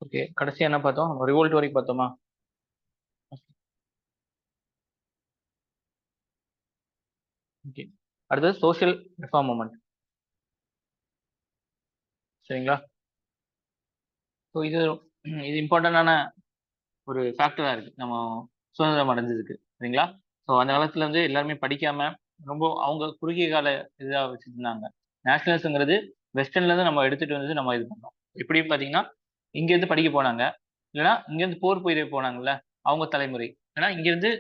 Okay, கடைசியா என்ன பார்த்தோம்? ரிவோல்ட் வரைக்கும் பார்த்தோமா? ஓகே, அடுத்தது சோஷியல் ரிஃபார்ம் மூமெண்ட். சரிங்களா? ஸோ இது இம்பார்ட்டண்டான ஒரு ஃபேக்டரா இருக்கு நம்ம சுதந்திரம் அடைஞ்சதுக்கு. சரிங்களா? ஸோ அந்த காலத்துல வந்து எல்லாருமே படிக்காம ரொம்ப அவங்க குறுகிய கால இதா வச்சுட்டு இருந்தாங்க. நேஷனலிசம்ங்கிறது வெஸ்டர்ன்ல இருந்து நம்ம எடுத்துட்டு வந்து நம்ம இது பண்ணோம். எப்படி பாத்தீங்கன்னா, இங்க இருந்து படிக்க போனாங்க, இல்லைன்னா இங்க இருந்து போர் புரிய போனாங்கல்ல, அவங்க தலைமுறை. ஏன்னா இங்க இருந்து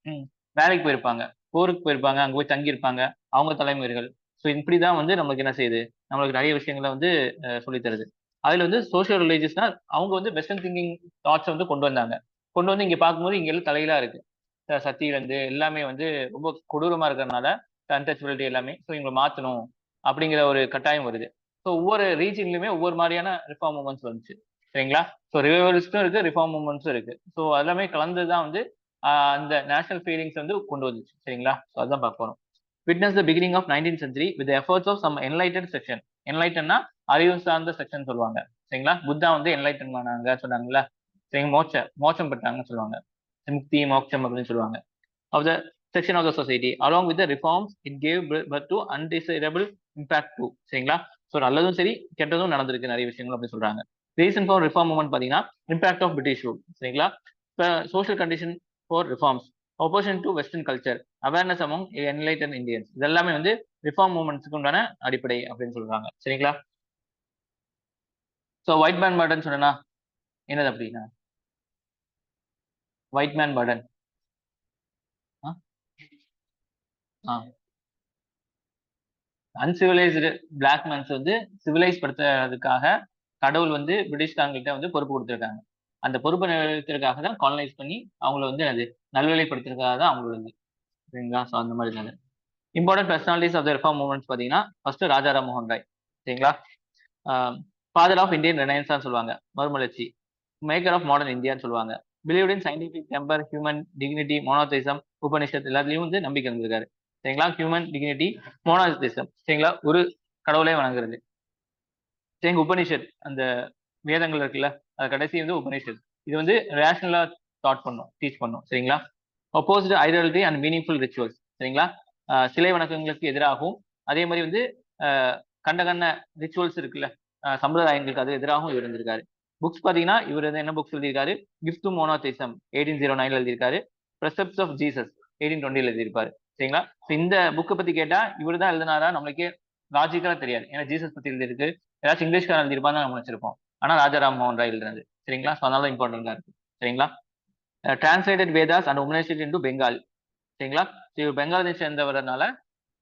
ம், வேலைக்கு போயிருப்பாங்க, போருக்கு போயிருப்பாங்க, அங்க போய் தங்கி இருப்பாங்க, அவங்க தலைமுறைகள். ஸோ இப்படிதான் வந்து நமக்கு என்ன செய்யுது, நம்மளுக்கு நிறைய விஷயங்களை வந்து சொல்லித் தருது. அதுல வந்து சோசியல் ரிலீஜியஸ்னா அவங்க வந்து வெஸ்டர்ன் திங்கிங் தாட்ஸ் வந்து கொண்டு வந்தாங்க. கொண்டு வந்து இங்க பார்க்கும்போது இங்க எல்லாம் தலைகளா இருக்கு. சத்தியில இருந்து எல்லாமே வந்து ரொம்ப கொடூரமா இருக்கிறதுனால அன்டச்சபிலிட்டி எல்லாமே. ஸோ இவங்களை மாத்தணும் அப்படிங்கிற ஒரு கட்டாயம் வருது. ஸோ ஒவ்வொரு ரீஜன்லயுமே ஒவ்வொரு மாதிரியான ரிஃபார்ம் மூமெண்ட்ஸ் வந்துச்சு. சரிங்களா? ஸோ ரிவைவலிஸ்டும் இருக்கு, ரிஃபார்ம் மூமெண்ட்ஸும் இருக்கு. ஸோ எல்லாமே கலந்துதான் வந்து அந்த நேஷனல் ஃபீலிங்ஸ் வந்து கொண்டு வந்துச்சு. சரிங்களா? ஸோ அதான் பார்க்க போறோம். Witness the beginning of 19th century with the efforts of some enlightened section. என்லைட்டன்னா அறிவு சார்ந்த செக்ஷன் சொல்லுவாங்க. சரிங்களா? புத்தா வந்து என்லைட்டன் ஆனாங்க சொன்னாங்கல்ல. சரி, மோட்சம் பெற்றாங்கன்னு சொல்லுவாங்க. முக்தி மோட்சம் அப்படின்னு சொல்லுவாங்க. Of the section of the society along with the reforms it gave birth to undesirable impact too. சரிங்களா? ஸோ நல்லதும் சரி கெட்டதும் நடந்திருக்கு நிறைய விஷயங்கள் அப்படின்னு சொல்றாங்க. ரீசன் ஃபார் ரிஃபார்ம் மூவ்மெண்ட் பார்த்தீங்கன்னா இம்பாக்ட் ஆஃப் பிரிட்டிஷ் ரூல். சரிங்களா? இப்போ social condition for reforms, opposition to western culture, awareness among enlightened Indians, இதெல்லாமே வந்து ரிஃபார்ம் மூவ்மெண்ட்ஸ்க்கு உண்டான அடிப்படை அப்படின்னு சொல்றாங்க. சரிங்களா? ஸோ ஒயிட் மேன் பர்டன் சொன்னா என்னது அப்படின்னா, white man burden uncivilised black mans வந்து சிவிலைஸ் படுத்துறதுக்காக கடவுள் வந்து பிரிட்டிஷ்காரங்கிட்ட வந்து பொறுப்பு கொடுத்துருக்காங்க. அந்த பொறுப்பை நிறைவேற்றுறதுக்காக தான் காலனைஸ் பண்ணி அவங்கள வந்து அது நல்வழிப்படுத்துறதுக்காக தான் அவங்களோட. சரிங்களா? ஸோ அந்த மாதிரி தான். Important personalities of the reform movements பார்த்தீங்கன்னா ஃபர்ஸ்ட் ராஜா ராம்மோகன் ராய். சரிங்களா? ஃபாதர் ஆஃப் இந்தியன் ரெனைன்ஸ் சொல்லுவாங்க, மறுமலர்ச்சி. மேக்கர் ஆஃப் மாடர்ன் இந்தியான்னு சொல்லுவாங்க. Believed in scientific temper, human dignity, மோனோதிசம், Upanishad எல்லாத்துலயும் வந்து நம்பிக்கை இருந்திருக்காரு. சரிங்களா? Human dignity, மோனோதிசம். சரிங்களா? ஒரு கடவுளே வணங்குறது. சரிங்க, உபனிஷத் அந்த வேதங்கள் இருக்குல்ல, அது கடைசி வந்து உபனிஷத். இது வந்து ரேஷனலா தாட் பண்ணும், டீச் பண்ணும். சரிங்களா? அப்போஸ்ட் ஐடியாலஜி அண்ட் மீனிங்ஃபுல் ரிச்சுவல்ஸ். சரிங்களா? சிலை வணக்கங்களுக்கு எதிராகவும், அதே மாதிரி வந்து கண்ட கண்ண ரிச்சுவல்ஸ் இருக்குல்ல, சம்பிரதாயங்களுக்கு அது எதிராகவும் இவர் இருந்திருக்காரு. புக்ஸ் பாத்தீங்கன்னா இவர் என்ன புக்ஸ் எழுதியிருக்காரு? கிஃப்ட் டு மோனோதிசம் 1809 எழுதியிருக்காரு. பிரசப்ட்ஸ் ஆஃப் ஜீசஸ் 1820 எழுதியிருப்பாரு. சரிங்களா? இந்த புக்கை பத்தி கேட்டா இவர் தான் எழுதினாரா நம்மளுக்கே லாஜிக்கலா தெரியாது. ஏன்னா ஜீசஸ் பத்தி எழுதிருக்கு, ஏதாச்சும் இங்கிலீஷ்காரன் எழுதியிருப்பான்னு நம்ம வச்சிருப்போம். ஆனா ராஜாராம் மோகன் ராய் எழுதுனது. சரிங்களா? ஸோ அதனால இம்பார்ட்டன்டா இருக்கு. சரிங்களா? Translated Vedas and Upanishads into Bengal. சரிங்களா? இவர் பெங்காலை சேர்ந்தவரனால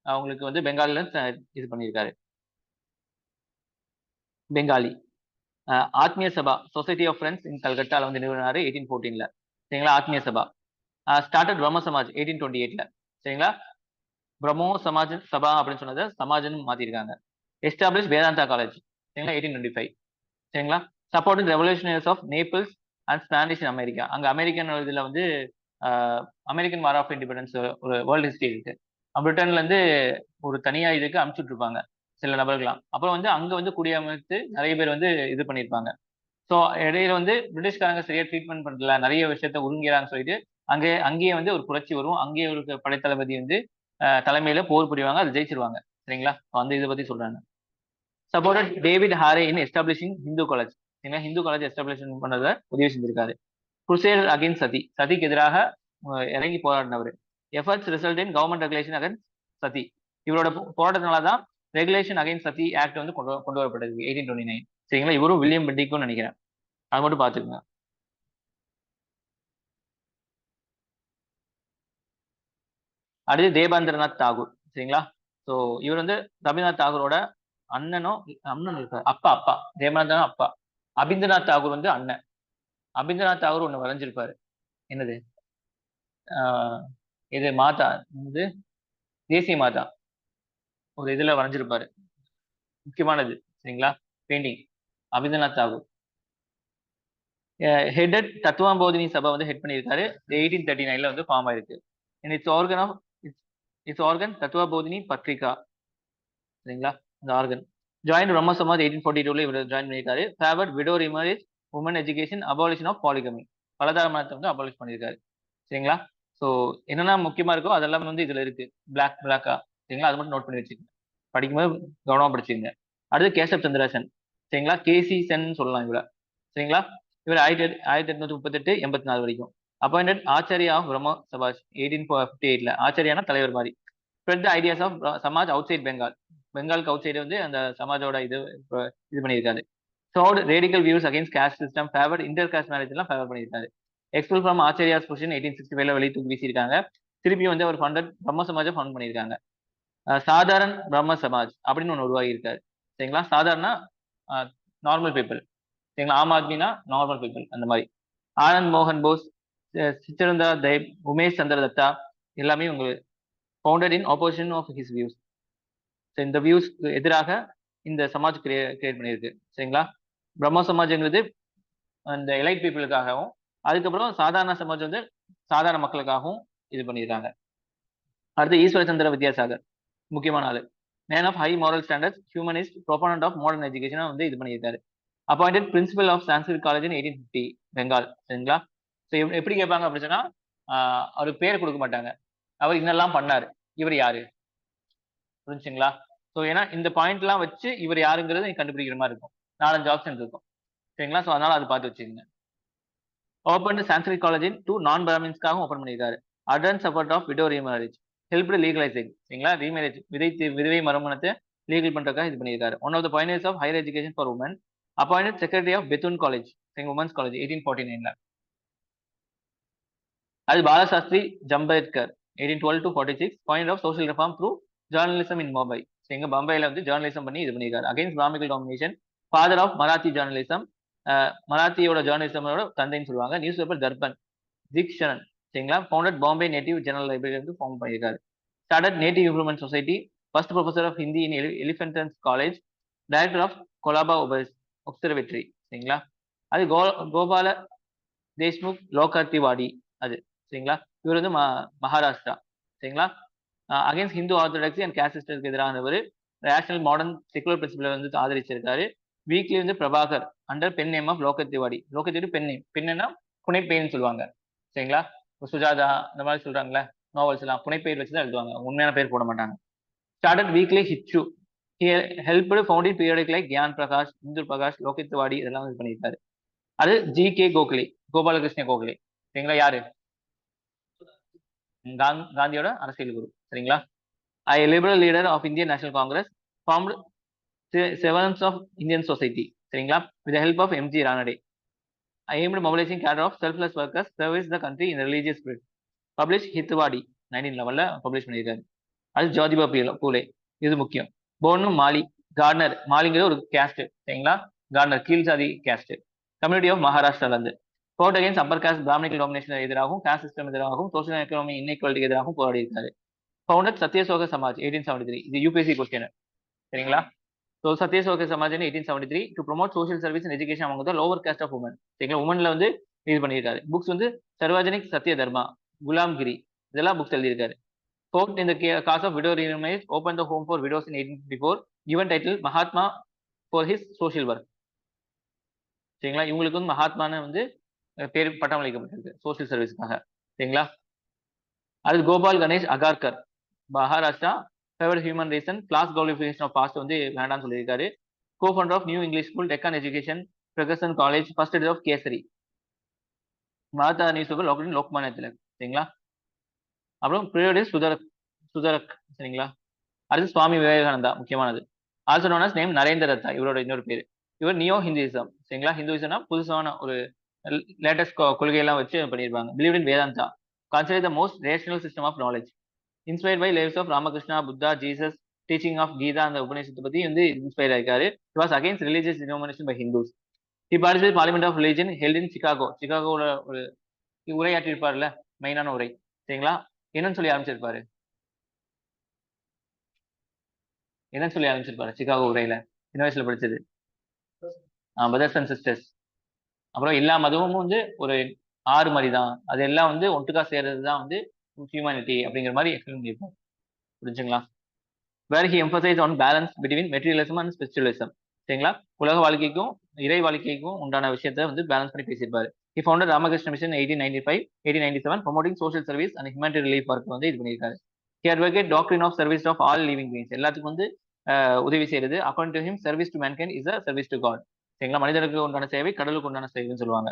அவங்களுக்கு வந்து பெங்காலில இது பண்ணியிருக்காரு. Bengali. Atmiya Sabha society of friends in கல்கட்டால வந்து நிறுவனாரு 1814ல. சரிங்களா? ஆத்மிய சபா ஸ்டார்டட் பிரம்ம சமாஜ் 1828ல. சரிங்களா? பிரம்மோ சமாஜ் சபா அப்படின்னு சொன்னதை சமாஜ்னு மாத்திருக்காங்க. Establish Vedanta college. சரிங்களா? 1825. சரிங்களா? Supporting revolutionaries of Naples and Spanish in America. அங்க அமெரிக்கன் இதுல வந்து அமெரிக்கன் வார் ஆஃப் இண்டிபெண்டன்ஸ் ஒரு வேர்ல்டு ஹிஸ்டரி இருக்கு. பிரிட்டன்ல இருந்து ஒரு தனியா இதுக்கு அனுப்பிச்சுட்டு இருப்பாங்க சில நபர்களாம். அப்புறம் வந்து அங்க வந்து குடியமைத்து நிறைய பேர் வந்து இது பண்ணியிருப்பாங்க. ஸோ இடையில வந்து பிரிட்டிஷ்காரங்க சரியா ட்ரீட்மெண்ட் பண்ணல, நிறைய விஷயத்த ஒருங்கிறான்னு சொல்லிட்டு அங்கேயே வந்து ஒரு புரட்சி வரும். அங்கேயே ஒரு படைத்தளபதி வந்து தலைமையில போர் புரிவாங்க, அதை ஜெயிச்சிருவாங்க. சரிங்களா? அந்த இதை பத்தி சொல்றாங்க. Supported David Hare in establishing Hindu college. Hindu college establish பண்ணதை உதவி செஞ்சிருக்காரு. குருசேடர் அகைன் சதி, சதிக்கு எதிராக இறங்கி போராடினவர். Efforts result in government regulation against sati. இவரோட போராட்டத்தினால தான் ரெகுலேஷன் அகைன்ஸ்ட் சதி ஆக்ட் வந்து கொண்டு வரப்பட்டது 1829. சரிங்களா? இவரும் வில்லியம் பெண்டிக்கும் நினைக்கிறேன். அது மட்டும் பாத்துக்கோங்க. அடுத்து தேபாந்திரநாத் தாகூர். சரிங்களா? ஸோ இவர் வந்து ரவீந்திரநாத் தாகூரோட அண்ணன் இருக்காரு, அப்பா தேபாந்திரநாத் அப்பா. அபிந்திரநாத் தாகூர் வந்து அண்ணன். அபிந்திரநாத் தாகூர் ஒண்ணு வரைஞ்சிருப்பாரு. என்னது? ஆஹ் இது மாதா, இது தேசிய மாதா ஒரு இதுல வரைஞ்சிருப்பாரு, முக்கியமானது. சரிங்களா? பெயிண்டிங். அபிந்திரநாத் தாகூர் ஹெட்டட் தத்துவாம்போதினி சபை வந்து ஹெட் பண்ணியிருக்காரு. 1839ல வந்து ஃபார்ம் ஆயிருக்கு. Its organ of its organ Tattvabodhini Patrika. சரிங்களா? இந்த ஆர்கன் ஜாயின் பிரம்ம சமாஜ் 1842ல இவர் ஜாயின் பண்ணியிருக்காரு. Favoured widow remarriage women education, abolition of polygamy, பலதார மதத்தை வந்து அபாலிஷ் பண்ணியிருக்காரு. சரிங்களா? ஸோ என்னென்ன முக்கியமா இருக்கோ அதெல்லாம் வந்து இதுல இருக்கு. பிளாக்கா. சரிங்களா? அது மட்டும் நோட் பண்ணி வச்சுக்கோங்க. படிக்கும்போது கவனமா படிச்சுக்கங்க. அடுத்து கேசப் சந்திர சென். சரிங்களா? கேசி சென் சொல்லலாம் இவர. சரிங்களா? இவர் 1838 84 வரைக்கும். Appointed Acharya of Brahmo Samaj 1858ல. ஆச்சாரியானா தலைவர் மாதிரி. Spread the ideas of Samaj outside Bengal. பெங்காலுக்கு அவுட் சைடு வந்து அந்த சமாஜோட இது பண்ணியிருக்காரு. Sought radical views against caste system, favour inter caste marriage எல்லாம் ஃபேவர் பண்ணியிருக்காரு. எக்ஸ்பெல் ஃப்ரம் ஆச்சாரியாஸ் பொசிஷன் 1865ல வெளியே தூக்கி வீசியிருக்காங்க. திருப்பி வந்து அவர் ஃபண்டட் பிரம்ம சமாஜை ஃபவுண்ட் பண்ணியிருக்காங்க. சாதாரண பிரம்ம சமாஜ் அப்படின்னு ஒன்று உருவாகி இருக்காரு. சரிங்களா? சாதாரண நார்மல் பீப்புள். சரிங்களா? ஆம் ஆத்மினா நார்மல் பீப்புள் அந்த மாதிரி. ஆனந்த் மோகன் போஸ், சித்தரந்தா தேப், உமேஷ் சந்திர தத்தா எல்லாமே உங்களுக்கு founded in opposition of his views. இந்த வியூஸ்க்கு எதிராக இந்த சமாஜ் கிரியேட் பண்ணியிருக்கு. சரிங்களா? பிரம்ம சமாஜ்ங்கிறது அந்த எலைட் பீப்புளுக்காகவும், அதுக்கப்புறம் சாதாரண சமாஜ் வந்து சாதாரண மக்களுக்காகவும் இது பண்ணியிருக்காங்க. அடுத்து ஈஸ்வர சந்திர வித்யாசாகர், முக்கியமான ஆளு. Man of high moral standards, humanist, proponent of modern எஜுகேஷனா வந்து இது பண்ணியிருக்காரு. Appointed principal of Sanskrit college in 1850 Bengal. சரிங்களா? ஸோ எப்படி கேட்பாங்க அப்படின்னு சொன்னா அவருக்கு பேர் கொடுக்க மாட்டாங்க. அவர் இன்னெல்லாம் பண்ணாரு, இவர் யாரு, புரிஞ்சுங்களா? ஸோ ஏன்னா இந்த பாயிண்ட் எல்லாம் வச்சு இவர் யாருங்கிறது நீங்க கண்டுபிடிக்கிற மாதிரி இருக்கும். 4-5 ஆப்ஷன் இருக்கும். சரிங்களா? ஸோ அதனால அது பார்த்து வச்சுக்கோங்க. Open Sanskrit college to non பிராமின்ஸ்க்காக ஓப்பன் பண்ணியிருக்காரு. Advance support of widow remarriage, help legalising. சரிங்களா? ரீமேரேஜ் விதவை மறுமணத்தை லீகல் பண்றதுக்காக இது பண்ணியிருக்காரு. One of the pioneers of higher education for women. Appointed secretary of Bethune college, women's college 1849ல. அது Balshastri Jambhekar 1812 to 46, point of social reform through journalism in Mumbai. எங்க பம்பாயில வந்து ஜேர்னலிசம் பண்ணி இது பண்ணியிருக்காரு. Against Brahmanical domination, father of Marathi journalism, மராத்தியோட ஜேர்னலிசமோட தந்தைன்னு சொல்லுவாங்க. News paper Darpan, Digdarshan. சரிங்களா? Founded Bombay native general library வந்து ஃபார்ம் பண்ணியிருக்காரு. Started native improvement society, first professor of Hindi in Elphinstone's college, director of Colaba observatory. சரிங்களா? அது கோபால தேஷ்முக் லோகார்த்திவாடி அது. சரிங்களா? இவர் வந்து மகாராஷ்டிரா. சரிங்களா? Against Hindu orthodoxy and caste சிஸ்டருக்கு எதிரானவர். ரேஷனல் மாடர்ன் செகுலர் பிரின்சிபலை வந்து ஆதரிச்சிருக்காரு. வீக்லி வந்து Prabhakar under pen name of Lokhitwadi. Lokhitwadi pen name. பெண்ணுன்னா புனைப்பெயர்னு சொல்லுவாங்க. சரிங்களா? சுஜாதா இந்த மாதிரி சொல்றாங்களே நாவல்ஸ் எல்லாம் புனைப்பெயர் வச்சுதான் எழுதுவாங்க, உண்மையான பேர் போட மாட்டாங்க. Started weekly Hitechhu, helped founded periodic like Gyan Prakash, Indu Prakash, Lokhitwadi இதெல்லாம் இது பண்ணியிருக்காரு. அது ஜி.கே. கோகலே, கோபாலகிருஷ்ண கோகலே. சரிங்களா? யாரு? காந்தியோட அரசியல் குரு. சரிங்களா? Liberal leader of Indian National Congress, formed servants of Indian society. சரிங்களா? With help of M G Ranade. aimed mobilizing cadre of selfless workers, service the country in religious spirit. Published Hitavadi 1911ல பப்ளிஷ் பண்ணியிருக்காரு. அது ஜோதிபா பூலே. இது முக்கியம். போன்னு மாலி, கார்னர். மாலிங்கிறது ஒரு கேஸ்ட். சரிங்களா? Corner கீழ் சாதி கேஸ்ட். கம்யூனிட்டி ஆஃப் மகாராஷ்டிரால இருந்து. Got against upper caste Brahminical domination எதிராகவும், காஸ்ட் சிஸ்டம் எதிராகவும், சோசியல் எக்கனாமி இன்இக்வாலிட்டி எதிராகவும் போராடி இருக்காரு. ஃபவுண்டட் சத்யசோக சமாஜ் 1873. இது யூபிஎஸ்சி கொஸ்டின். சரிங்களா? So Satyashodhak Samaj 1873 to promote social service and education அவங்க தான் லோவர் காஸ்ட் ஆஃப் உமன். சரிங்களா? உமன்ல வந்து இது பண்ணியிருக்காரு. புக்ஸ் வந்து சர்வாஜனிக் சத்ய தர்மா, குலாம்கிரி இதெல்லாம் புக்ஸ் எழுதியிருக்காரு. Fought in the cause of widow remarriage, opened the home for widows in 1854, given title Mahatma for his social work. சரிங்களா? இவங்களுக்கு வந்து மகாத்மான்னு வந்து பேர் பட்டம் அளிக்கப்பட்டிருக்கு சோசியல் சர்வீஸ்க்காக. சரிங்களா? அது Gopal Ganesh Agarkar, Maharashtra, favoured human reason, class qualification of past வந்து வேண்டாம்னு சொல்லியிருக்காரு. Cofounder of new English school, Deccan education, Fergusson college, first editor of Kesari, Maratha news paper local Lokmanya Tilak. சரிங்களா? அப்புறம் பீரியட் சுதரக். சரிங்களா? அடுத்து சுவாமி விவேகானந்தா, முக்கியமானது. Also known as name Narendra Datta, இவரோட இன்னொரு பேரு. இவர் நியோ ஹிந்துயிசம். சரிங்களா? ஹிந்துயிசம்னா புதுசான ஒரு லேட்டஸ்ட் கொள்கையெல்லாம் வச்சு பண்ணியிருப்பாங்க. Believe in Vedanta, consider the most rational system of knowledge, inspired by lives of Ramakrishna, Buddha, Jesus, teaching of Gita அந்த உபநிஷத்தை பத்தி வந்து இன்ஸ்பயர் ஆயிருக்காரு. He was against religious denomination by Hindus. He participated Parliament of Religion held in Chicago. சிகாகோல ஒரு உரையாற்றி இருப்பார்ல, மெயினான உரை. சரிங்களா? என்னன்னு சொல்லி ஆரம்பிச்சிருப்பாரு? என்னன்னு சொல்லி ஆரம்பிச்சிருப்பாரு சிகாகோ உரையில? சின்ன வயசுல படிச்சது பிரதர்ஸ் அண்ட் சிஸ்டர்ஸ். அப்புறம் எல்லா மதமும் வந்து ஒரு ஆறு மாதிரி தான், அது எல்லாம் வந்து ஒட்டுக்கா சேர்றது தான் வந்து ஹியூமனிட்டி அப்படிங்கிற மாதிரி எக்ஸ்பிளைன் பண்ணியிருப்பாரு. புரிஞ்சுங்களா? Where he emphasise on balance between materialism and spiritualism. சரிங்களா? உலக வாழ்க்கைக்கும் இறை வாழ்க்கைக்கும் உண்டான விஷயத்த வந்து பேலன்ஸ் பண்ணி பேசியிருப்பாரு. He founded Ramakrishna mission 1895, 1897 promoting social service and humanitarian relief work வந்து இது பண்ணியிருக்காரு. He advocate doctrine of service of all living beings. எல்லாத்துக்கும் வந்து உதவி செய்யறது. According to him, service to mankind is a service to God. சரிங்களா? மனிதனுக்கு உண்டான சேவை கடவுளுக்கு உண்டான சேவைன்னு சொல்லுவாங்க.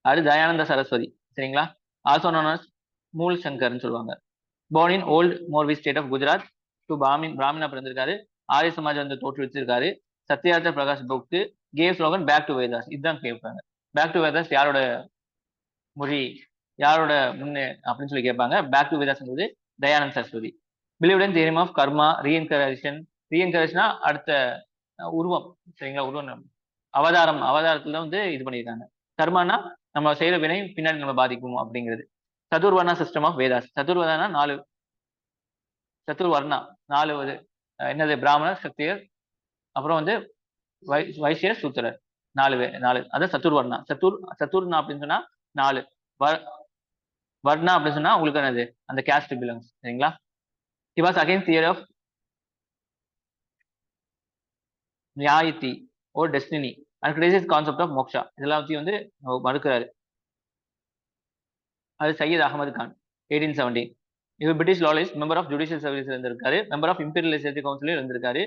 அது தயானந்த சரஸ்வதி. சரிங்களா? ஆல்சோ known as மூல் சங்கர்னு சொல்லுவாங்க. born in old Morbi state of Gujarat to பிராமினா பிறந்திருக்காரு. ஆரிய சமாஜ் வந்து தோற்றுவிச்சிருக்காரு. Satyarth Prakash book gave slogan back to Vedas. இதுதான் கேட்பாங்க. பேக் டு வேதாஸ் யாரோட மொழி, யாரோட முன்னே அப்படின்னு சொல்லி கேட்பாங்க. பேக் டு வேதாஸ்ங்கிறது Dayanand Saraswati. Believed in theory of karma, reincarnation. ரீஎன்கரேஷனா அடுத்த உருவம். சரிங்களா? உருவம் அவதாரத்துல வந்து இது பண்ணியிருக்காங்க. கர்மானா நம்ம செய்யற வினை பின்னாடி நம்ம பாதிக்கும் அப்படிங்கிறது. Chaturvarna system of Vedas. சதுர்வர்ணா 4 சத்துர்வர்ணா 4 என்னது பிராமணர், சத்திரியர், அப்புறம் வந்து வைசியர், சூத்திரர். 4 அதான் சத்துர்வர்ணா. சத்துர்னா அப்படின்னு சொன்னா 4. வர்ணா அப்படின்னு சொன்னா உங்களுக்கு என்னது அந்த கேஸ்ட் பிலாங்ஸ். சரிங்களா? He was against theory of நியாயத்தி or destiny and criticized concept of moksha. இதெல்லாத்தையும் வந்து மறுக்கிறாரு. அது சையத் அகமது கான் 1817. இவர் British loyalist, member of judicial service இருந்திருக்காரு, member of imperial legislative council இருந்திருக்காரு.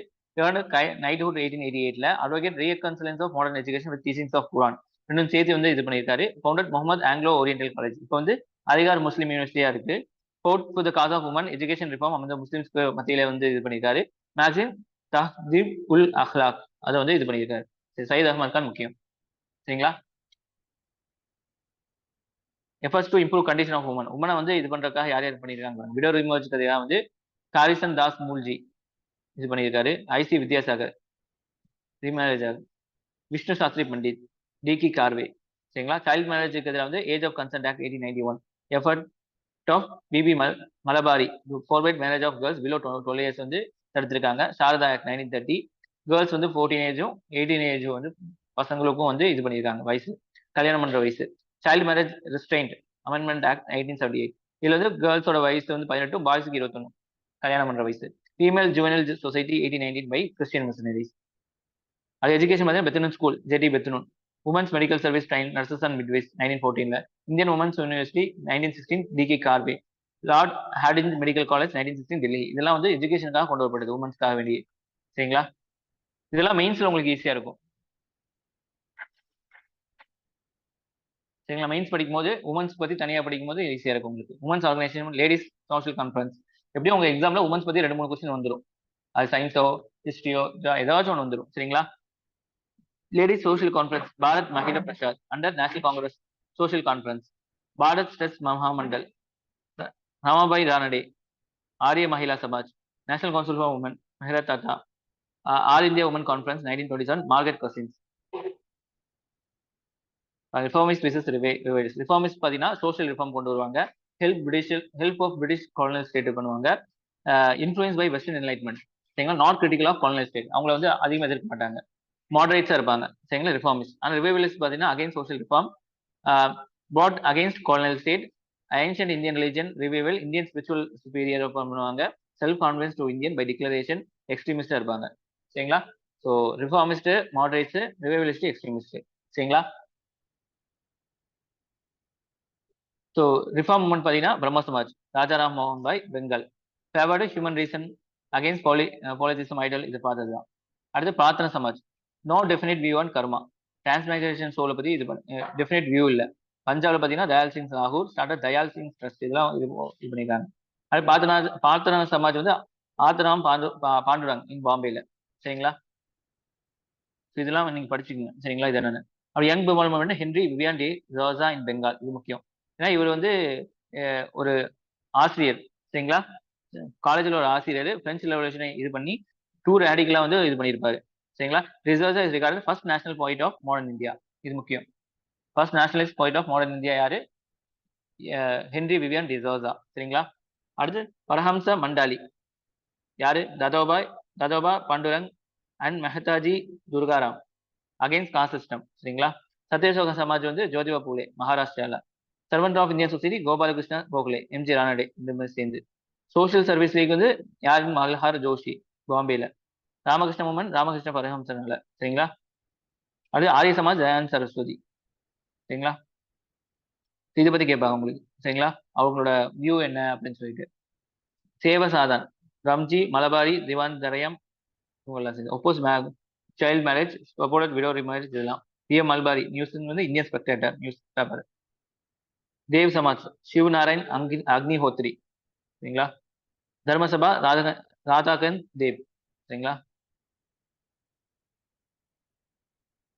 நைட்ஹுட் 1888ல advocate reconciliation of modern education with teachings of Quran ரெண்டும் சேர்த்து வந்து இது பண்ணியிருக்காரு. Founded Mohammed Anglo Oriental college. இப்போ வந்து அதிகார் முஸ்லீம் யூனிவர்சிட்டியா இருக்கு. Fought for the cause of women education reform அந்த முஸ்லிம்ஸ்க்கு மத்தியில வந்து இது பண்ணியிருக்காரு. மேக்சிம் தஹ்தீப் உல் அஹ்லாக் அதை வந்து இது பண்ணியிருக்காரு. சையத் அகமது கான் முக்கியம். சரிங்களா? Efforts to improve condition of women. உமனை வந்து இது பண்றதுக்காக யார் யார் பண்ணியிருக்காங்க? விடோ ரிமர்ஜ் கதையா வந்து காரிசன் தாஸ் மூல்ஜி இது பண்ணியிருக்காரு. ஐசி வித்யாசாகர் ரீமேரேஜ் ஆகுது. விஷ்ணு சாஸ்திரி பண்டிட், டிகி கார்வே. சரிங்களா? சைல்ட் மேரேஜுக்கு எதிராக வந்து age of consent act 1891. Effort of BB Malabari forward marriage of girls below 12 years வந்து தடுத்திருக்காங்க. சாரதா ஆக்ட் 1930. கேர்ள்ஸ் வந்து 14 ஏஜும் 18 ஏஜும் வந்து பசங்களுக்கும் வந்து இது பண்ணியிருக்காங்க வயசு, கல்யாணம் பண்ற வயசு. Child marriage restraint amendment act 1978. இதுல வந்து கேர்ள்ஸோட வயசு வந்து 18, பாய்ஸுக்கு 21 கல்யாணம் பண்ற வயசு. Female juvenile society 1819 by Christian missionaries. அது எஜுகேஷன் பார்த்தீங்கன்னா Bethune school, J D Bethune. Women's medical service train nurses and midwives 1914. Indian women's university 1916 D K Karve. Lord Hardinge medical college 1916 Delhi. இதெல்லாம் வந்து எஜுகேஷனுக்காக கொண்டு வரப்படுது, உமன்ஸ்க்காக வேண்டிய. சரிங்களா? இதெல்லாம் மெயின்ஸ்ல உங்களுக்கு ஈஸியா இருக்கும். சரிங்களா? மெயின்ஸ் படிக்கும் போது உமன்ஸ் பத்தி தனியா படிக்கும் போது ஈஸியா இருக்கும் உங்களுக்கு. Women's organisation, ladies social conference. எப்படியும் உங்க எக்ஸாம்ல உமன்ஸ் பத்தி 2-3 கொஸ்டின் வந்துடும். அது சயின்ஸோ ஹிஸ்டரியோ ஏதாச்சும் ஒன்று வந்துடும். சரிங்களா? Ladies social conference Bharat Mahila Prasad under National Congress social conference. Bharat Stree Mahamandal Ramabai Ranade, Arya Mahila Samaj, National Council for women Mehra Tata, All India women conference 1927 Margaret Cousins. Reformist versus revivals. Reformist பார்த்தீங்கன்னா சோஷியல் ரிஃபார்ம் கொண்டு வருவாங்க. Help of British colonial state பண்ணுவாங்க. Influence by western enlightenment. சரிங்களா? Not critical of colonial state. அவங்கள வந்து அதிகமாக எதிர்க்க மாட்டாங்க, மாடரேட்ஸா இருப்பாங்க. சரிங்களா? ரிஃபார்மிஸ்ட். ஆனால் ரிவைவலிஸ்ட் பார்த்தீங்கன்னா against social reform, brought against colonial state, ancient Indian religion revival, Indian spiritual superior பண்ணுவாங்க. Self confidence to Indian by declaration, எக்ஸ்ட்ரீமிஸ்டா இருப்பாங்க. சரிங்களா? So reformist, moderates, revivalist, extremist. சரிங்களா? ஸோ ரிஃபார்ம் மூமெண்ட் பார்த்தீங்கன்னா பிரம்ம சமாஜ், ராஜாராம் மோகன் பாய், Bengal. Favoured human reason against polytheism idol, இது பார்த்தது தான். அடுத்து Prarthana Samaj, no definite view on karma. Transmigration சோலை பத்தி இது டெஃபினிட் வியூ இல்லை. பஞ்சாப்ல பார்த்தீங்கன்னா தயால் சிங் லாகூர் ஸ்டார்டட் தயால் சிங் ட்ரஸ்ட், இதெல்லாம் இது பண்ணியிருக்காங்க. அது பிரார்த்தனா சமாஜ் வந்து ஆத்தராம் பாண்டுரங் இன் பாம்பேல. சரிங்களா? இதெல்லாம் நீங்க படிச்சுக்கோங்க. சரிங்களா? இது என்னன்னு. அவர் young Bengal movement Henry Vivian Derozio in Bengal, இது முக்கியம். ஏன்னா இவர் வந்து ஒரு ஆசிரியர். சரிங்களா? காலேஜில் ஒரு ஆசிரியர். பிரெஞ்சு ரெவல்யூஷனை இது பண்ணி டூ ரேடிக்கலா வந்து இது பண்ணியிருப்பாரு. சரிங்களா? ரிசர்வா is regarded first national poet of modern India, இது முக்கியம். First nationalist poet of modern India யாரு? Henry Vivian Derozio. சரிங்களா? அடுத்து பரஹம்ச மண்டாலி யாரு? Dadoba Pandurang and Mehtaji Durgaram against caste system. சரிங்களா? சத்யசோக சமாஜ் வந்து ஜோதிபா பூலே மகாராஷ்டிரால. Servant of Indian society Gopalakrishna Gokhale, M G Ranade, இந்த மாதிரி சேர்ந்து. சோஷியல் சர்வீஸ் லீக் வந்து யாரு? மல்ஹார் ஜோஷி, பாம்பேல. ராமகிருஷ்ண மூமெண்ட் ராமகிருஷ்ண பரமஹம்சனால. சரிங்களா? அது ஆரிய சமாஜ் தயானந்த் சரஸ்வதி. சரிங்களா? இதை பத்தி கேட்பாங்க உங்களுக்கு. சரிங்களா? அவங்களோட வியூ என்ன அப்படின்னு சொல்லிட்டு. சேவ சாதன், ரம்ஜி, மலபாரி, திவான் தரயம், இவங்கெல்லாம் சேர்ந்து oppose child marriage, support widow marriage, இதெல்லாம். பிஎம் மல்பாரி நியூஸ் வந்து Indian spectator news paper. Dev Samaj Shiv Narayan Agnihotri. சரிங்களா? தர்மசபா ராதாகந்த் தேவ். சரிங்களா?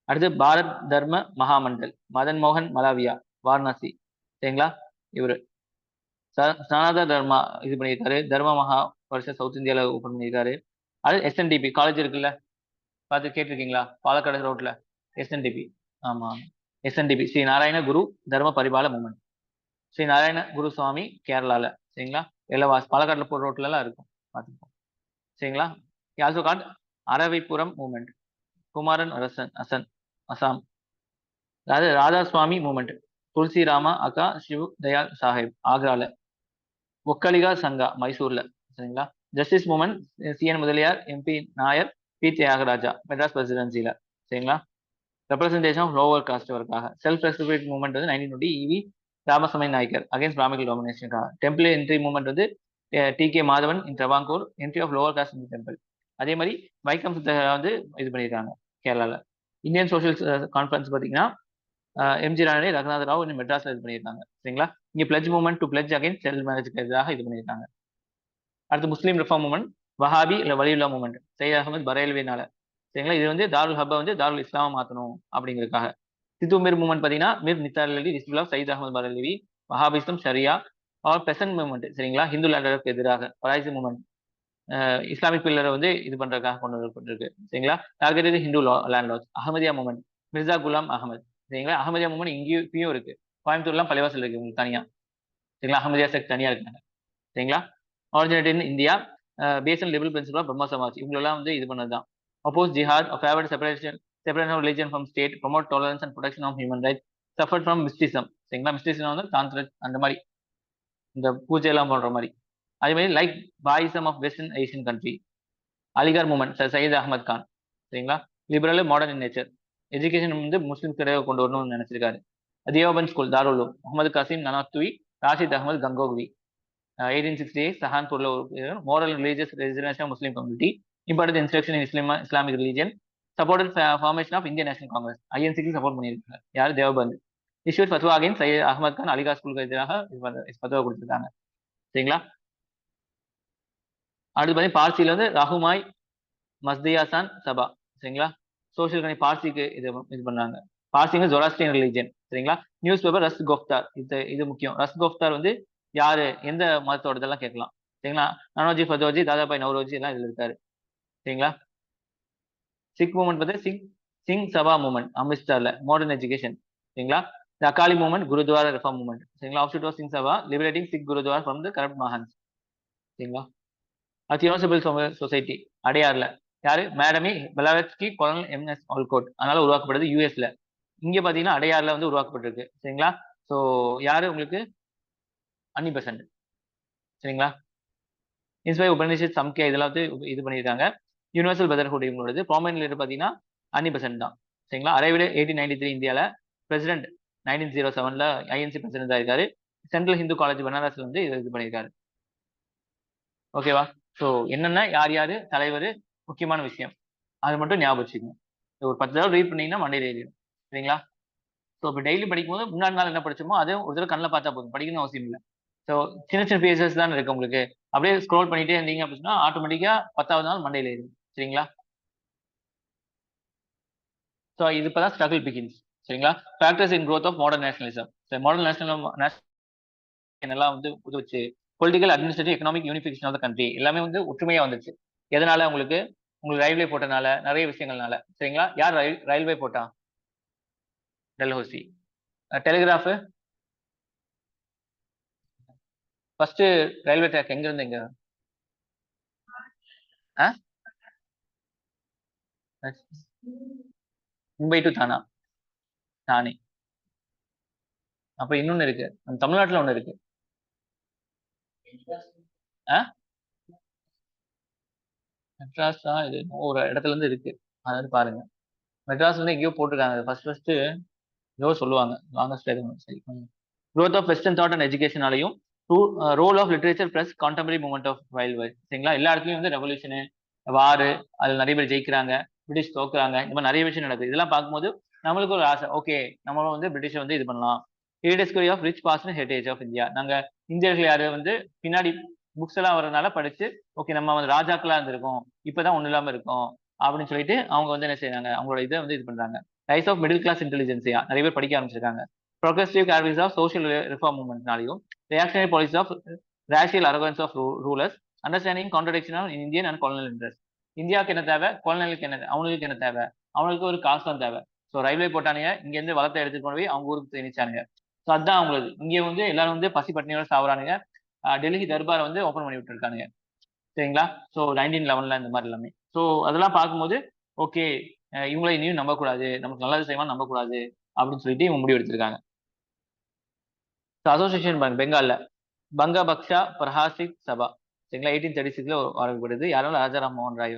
அடுத்து பாரத் தர்ம மகாமண்டல் மதன் மோகன் மலாவியா, வாரணாசி. சரிங்களா? இவரு சனாதன தர்மா இது பண்ணியிருக்காரு. தர்ம மகா வருஷம் சவுத் இந்தியாவில் ஓப்பன் பண்ணியிருக்காரு. அது எஸ்என்டிபி காலேஜ் இருக்குல்ல, பார்த்து கேட்டிருக்கீங்களா? பாலக்காடு ரோட்ல எஸ்என்டிபி. ஆமா, எஸ்என்டிபி ஸ்ரீ நாராயண குரு தர்ம பரிபால மூமெண்ட். ஸ்ரீ நாராயண குரு சுவாமி கேரளால. சரிங்களா? எல்லாம் பாலக்காடுல போற ரோட்ல எல்லாம் இருக்கும், பார்த்துப்போம். சரிங்களா? Also got Aruvippuram movement, Kumaran அரசன் அசன், அசாம். அதாவது ராதா சுவாமி மூமெண்ட், துளசி ராமா அக்கா சிவ் தயாள் சாஹேப், ஆக்ரால. ஒக்கலிகா சங்கா, மைசூர்ல. சரிங்களா? Justice movement, C N Mudaliar, M P Nair, P Thyagaraja, Madras பிரசிடென்சில. சரிங்களா? ரெப்ரஸன்டேஷன் ஆஃப் லோவர் காஸ்ட் ஒர்க்காக. செல்ஃப் ரெஸ்பிரேட் மூவ்மெண்ட் வந்து 1920 E V Ramasamy Naicker against Brahminical டாமினேஷனுக்காக. டெம்பிள் என்ட்ரி மூவ்மெண்ட் வந்து T K Madhavan in Travancore, entry of lower caste in temple. அதே மாதிரி வைக்கம் சித்தர் வந்து இது பண்ணியிருக்காங்க கேரளால. இந்தியன் சோஷியல் கான்ஃபரன்ஸ் பார்த்தீங்கன்னா எம்ஜி ராணி, ரகுநாத ராவ் இன்னும் மெட்ராஸ்ல இது பண்ணியிருக்காங்க. சரிங்களா? இங்க fledged movement to fledged against child மேரேஜ்க்கு எதிராக இது பண்ணியிருக்காங்க. அடுத்து முஸ்லீம் ரிஃபார்ம் மூவ்மெண்ட், வஹாபி இல்ல வலியுல்லா மூவ்மெண்ட், சையத் அகமது பரேல்வினால. சரிங்களா? இது வந்து தாருல் ஹப்பா வந்து தாருல் இஸ்லாமா மாத்தணும் அப்படிங்கிறதுக்காக. சித்து மிர் மூவ்மெண்ட் பார்த்தீங்கன்னா Mir Nithar Ali, Rizbullah, Syed Ahmed Barelvi, Wahhabism, Sharia or peasant movement. சரிங்களா? ஹிந்து லேண்டருக்கு எதிராக பராய்சி மூவ்மெண்ட், இஸ்லாமிக் பில்லரை வந்து இது பண்றதுக்காக கொண்டு வரப்பட்டிருக்கு. சரிங்களா? Target Hindu land loss. Ahmadiya movement, Mirza Ghulam Ahmad. சரிங்களா? அகமதியா மூவ்மெண்ட் இங்கேயும் இப்பயும் இருக்கு. கோயம்புத்தூர்லாம் பள்ளிவாசல் இருக்கு உங்களுக்கு தனியா. சரிங்களா? அகமதியா செக்ட் தனியா இருக்காங்க. சரிங்களா? Originate in India, based on liberal principle of Brahmo Samaj. இவங்களெல்லாம் வந்து இது பண்ணதுதான். Oppose jihad, favoured separation of religion from state, promote tolerance and protection of human rights, suffered from mysticism. சரிங்களா? மிஸ்டிசம் வந்து கான்சரட் அந்த மாதிரி, இந்த பூஜை எல்லாம் பண்ற மாதிரி. அதே மாதிரி like Babism of western Asian country. Aligarh movement, Syed Ahmed Khan. சரிங்களா? Liberal modern in nature. Education வந்து முஸ்லிம்ஸ் கிடையாது கொண்டு வரணும்னு நினைச்சிருக்காரு. தியோபன் ஸ்கூல் தாருலும், முகமது காசிம் நனாத்வி, ராஷித் அகமது கங்கோவி. 1868 சஹான்பூர்ல ஒரு moral and religious rejuvenation of Muslim community, imparted instruction in Islamic religion, supported formation of Indian National Congress. ஐஎன்சிக்கு support பண்ணியிருக்காங்க யார்? Deoband. Issued fatwa again Syed Ahmed Khan, Aligarh ஸ்கூலுக்கு எதிராக ஃபத்வா கொடுத்திருக்காங்க. சரிங்களா? அடுத்து பார்த்தீங்கன்னா பார்சியில வந்து ரஹுமாய் மஸ்தியாசான் சபா. சரிங்களா? சோசியல் கனி பார்சிக்கு இது பண்ணாங்க. பார்சிங்க ஜொராஸ்ட்ரியன் ரிலிஜன். சரிங்களா? நியூஸ் பேப்பர் ரஸ் கோஃப்தார், இது முக்கியம். ரஸ் கோஃப்தார் வந்து யாரு, எந்த மதத்தோடதெல்லாம் கேட்கலாம். சரிங்களா? நானோஜி ஃபதோஜி, தாதாபாய் நவரோஜி எல்லாம் இதுல இருக்காரு. சரிங்களா? சிக் மூவ்மெண்ட் பார்த்து சிங் சபா மூவ்மெண்ட் அமிர்தசர்ல, மாடர்ன் எஜுகேஷன். சரிங்களா? Akali movement, gurdwara reform movement. சரிங்களா? Offshoot of Singh Sabha, liberating Sikh gurdwara from the corrupt Mahants. சரிங்களா? தியோசபிள் சொசைட்டி அடையார்ல யாரு? Madame Blavatsky, colonel M S Olcott. அதனால உருவாக்கப்படுது யூஎஸ்ல. இங்க பாத்தீங்கன்னா அடையார்ல வந்து உருவாக்கப்பட்டிருக்கு. சரிங்களா? சோ யாரு உங்களுக்கு? அன்னி பெசன்ட். சரிங்களா? இன்ஸ்பை உபநிஷத் சம்கே இதெல்லாம் வந்து இது பண்ணியிருக்காங்க. யூனிவர்சல் பிரதர்ஹுட் இவங்களோடது. ப்ராமினன்ட் லீடர் பார்த்தீங்கன்னா அன்னி பெசன்ட் தான். சரிங்களா? அரைவிட 1893 இந்தியால. பிரசிடென்ட் 1907ல ஐஎன்சி பிரசிடென்ட் இருக்காரு. சென்ட்ரல் ஹிந்து காலேஜ் பனாரஸ்ல வந்து இது பண்ணியிருக்காரு. ஓகேவா? ஸோ என்னென்ன யார் யாரு தலைவர், முக்கியமான விஷயம் அது மட்டும் ஞாபகம் வச்சுக்கோங்க. ஒரு 10 தடவை ரீட் பண்ணீங்கன்னா மண்டையில் ஏறிடும். சரிங்களா? ஸோ இப்போ டெய்லி படிக்கும்போது முன்னாடி நாள் என்ன படிச்சோமோ அதே ஒரு தடவை கண்ணில் பார்த்தா போதும், படிக்கணும்னு அவசியம் இல்லை. ஸோ சின்ன சின்ன பேஜஸ் தான் இருக்கு உங்களுக்கு. அப்படியே ஸ்க்ரோல் பண்ணிட்டே இருந்தீங்க அப்படின்னா ஆட்டோமேட்டிக்கா 10வது நாள் மண்டையில் ஏறிடும். சரிங்களா? ஸோ இது இப்பதான் ஸ்ட்ரகிள் பிகின்ஸ். சரிங்களா? Factors in growth of modern nationalism. Modern national எல்லாம் வந்து உதவுச்சு. Political, administrative, economic unification of the country எல்லாமே வந்து ஒற்றுமையா வந்துச்சு. எதனால? உங்களுக்கு ரயில்வே போட்டனால, நிறைய விஷயங்கள்னால. சரிங்களா? யார் ரயில்வே போட்டா? டெல்ஹௌசி. டெலிகிராஃப் ஃபர்ஸ்ட் ரயில்வே ட்ராக் எங்க இருந்து எங்க? மும்பை டு தானா, தானே. அப்ப இன்னொன்னு இருக்கு, நம்ம தமிழ்நாட்டுல ஒண்ணு இருக்கு. மெட்ராஸ் தான் இது ஒரு இடத்துல இருந்து இருக்கு. அதாவது பாருங்க. மெட்ராஸ் வந்து எங்கேயோ போட்டிருக்காங்க. ஃபர்ஸ்ட் ஏதோ சொல்லுவாங்க. லாங்கஸ்ட் சரி. growth of western thought and எஜுகேஷனாலையும் role of literature plus contemporary movement of worldwide சரிங்களா? எல்லா இடத்துலயும் வந்து ரெவல்யூஷனு, வாரு, அதில் நிறைய பேர் ஜெயிக்கிறாங்க, பிரிட்டிஷ் தோக்குறாங்க, இந்த மாதிரி நிறைய விஷயம் நடக்குது. இதெல்லாம் பார்க்கும்போது நம்மளுக்கு ஒரு ஆசை, ஓகே நம்மளும் வந்து பிரிட்டிஷை வந்து இது பண்ணலாம். Rediscovery of rich past and heritage of India. நாங்க இந்தியர்கள் யாரு வந்து பின்னாடி புக்ஸ் எல்லாம் வரதுனால படிச்சு, ஓகே நம்ம வந்து ராஜாக்களா இருந்திருக்கோம், இப்பதான் ஒண்ணு இல்லாம இருக்கோம் அப்படின்னு சொல்லிட்டு அவங்க வந்து என்ன செய்யறாங்க, அவங்களோட இதை வந்து இது பண்றாங்க. Rise of middle class intelligentsia நிறைய பேர் படிக்க ஆரம்பிச்சிருக்காங்க. Progressive characteristics of social reform மூவ்மெண்ட்னாலையும் reactionary policies of racial arrogance of rulers, understanding contradiction of Indian and colonial interest. இந்தியாவுக்கு என்ன தேவை, கொலனலுக்கு என்ன, அவங்களுக்கு என்ன தேவை, அவங்களுக்கு ஒரு காசு தான் தேவை. ஸோ ரயில்வே போட்டானுங்க, இங்க இருந்து வளத்தை எடுத்துட்டு கொண்டு போய் அவங்க ஊருக்கு திணிச்சானுங்க. ஸோ அதுதான் அவங்களுக்கு. இங்க வந்து எல்லாரும் வந்து பசி பட்டினியோட சாவுறானுங்க. டெல்லி தர்பாரை வந்து ஓப்பன் பண்ணி விட்டுருக்கானுங்க சரிங்களா? ஸோ 1911 இந்த மாதிரி எல்லாமே. ஸோ அதெல்லாம் பார்க்கும்போது ஓகே இவங்களை இனியும் நம்பக்கூடாது, நமக்கு நல்லது செய்வான்னு நம்பக்கூடாது அப்படின்னு சொல்லிட்டு இவங்க முடிவு எடுத்திருக்காங்க. அசோசியேஷன் பேங்க் பெங்கால்ல பங்க பக்ஷா பிரஹாசிக் சபா சரிங்களா? 1836 ஆரம்பிக்கப்படுது. யாரும் ராஜாராம் மோகன் ராய்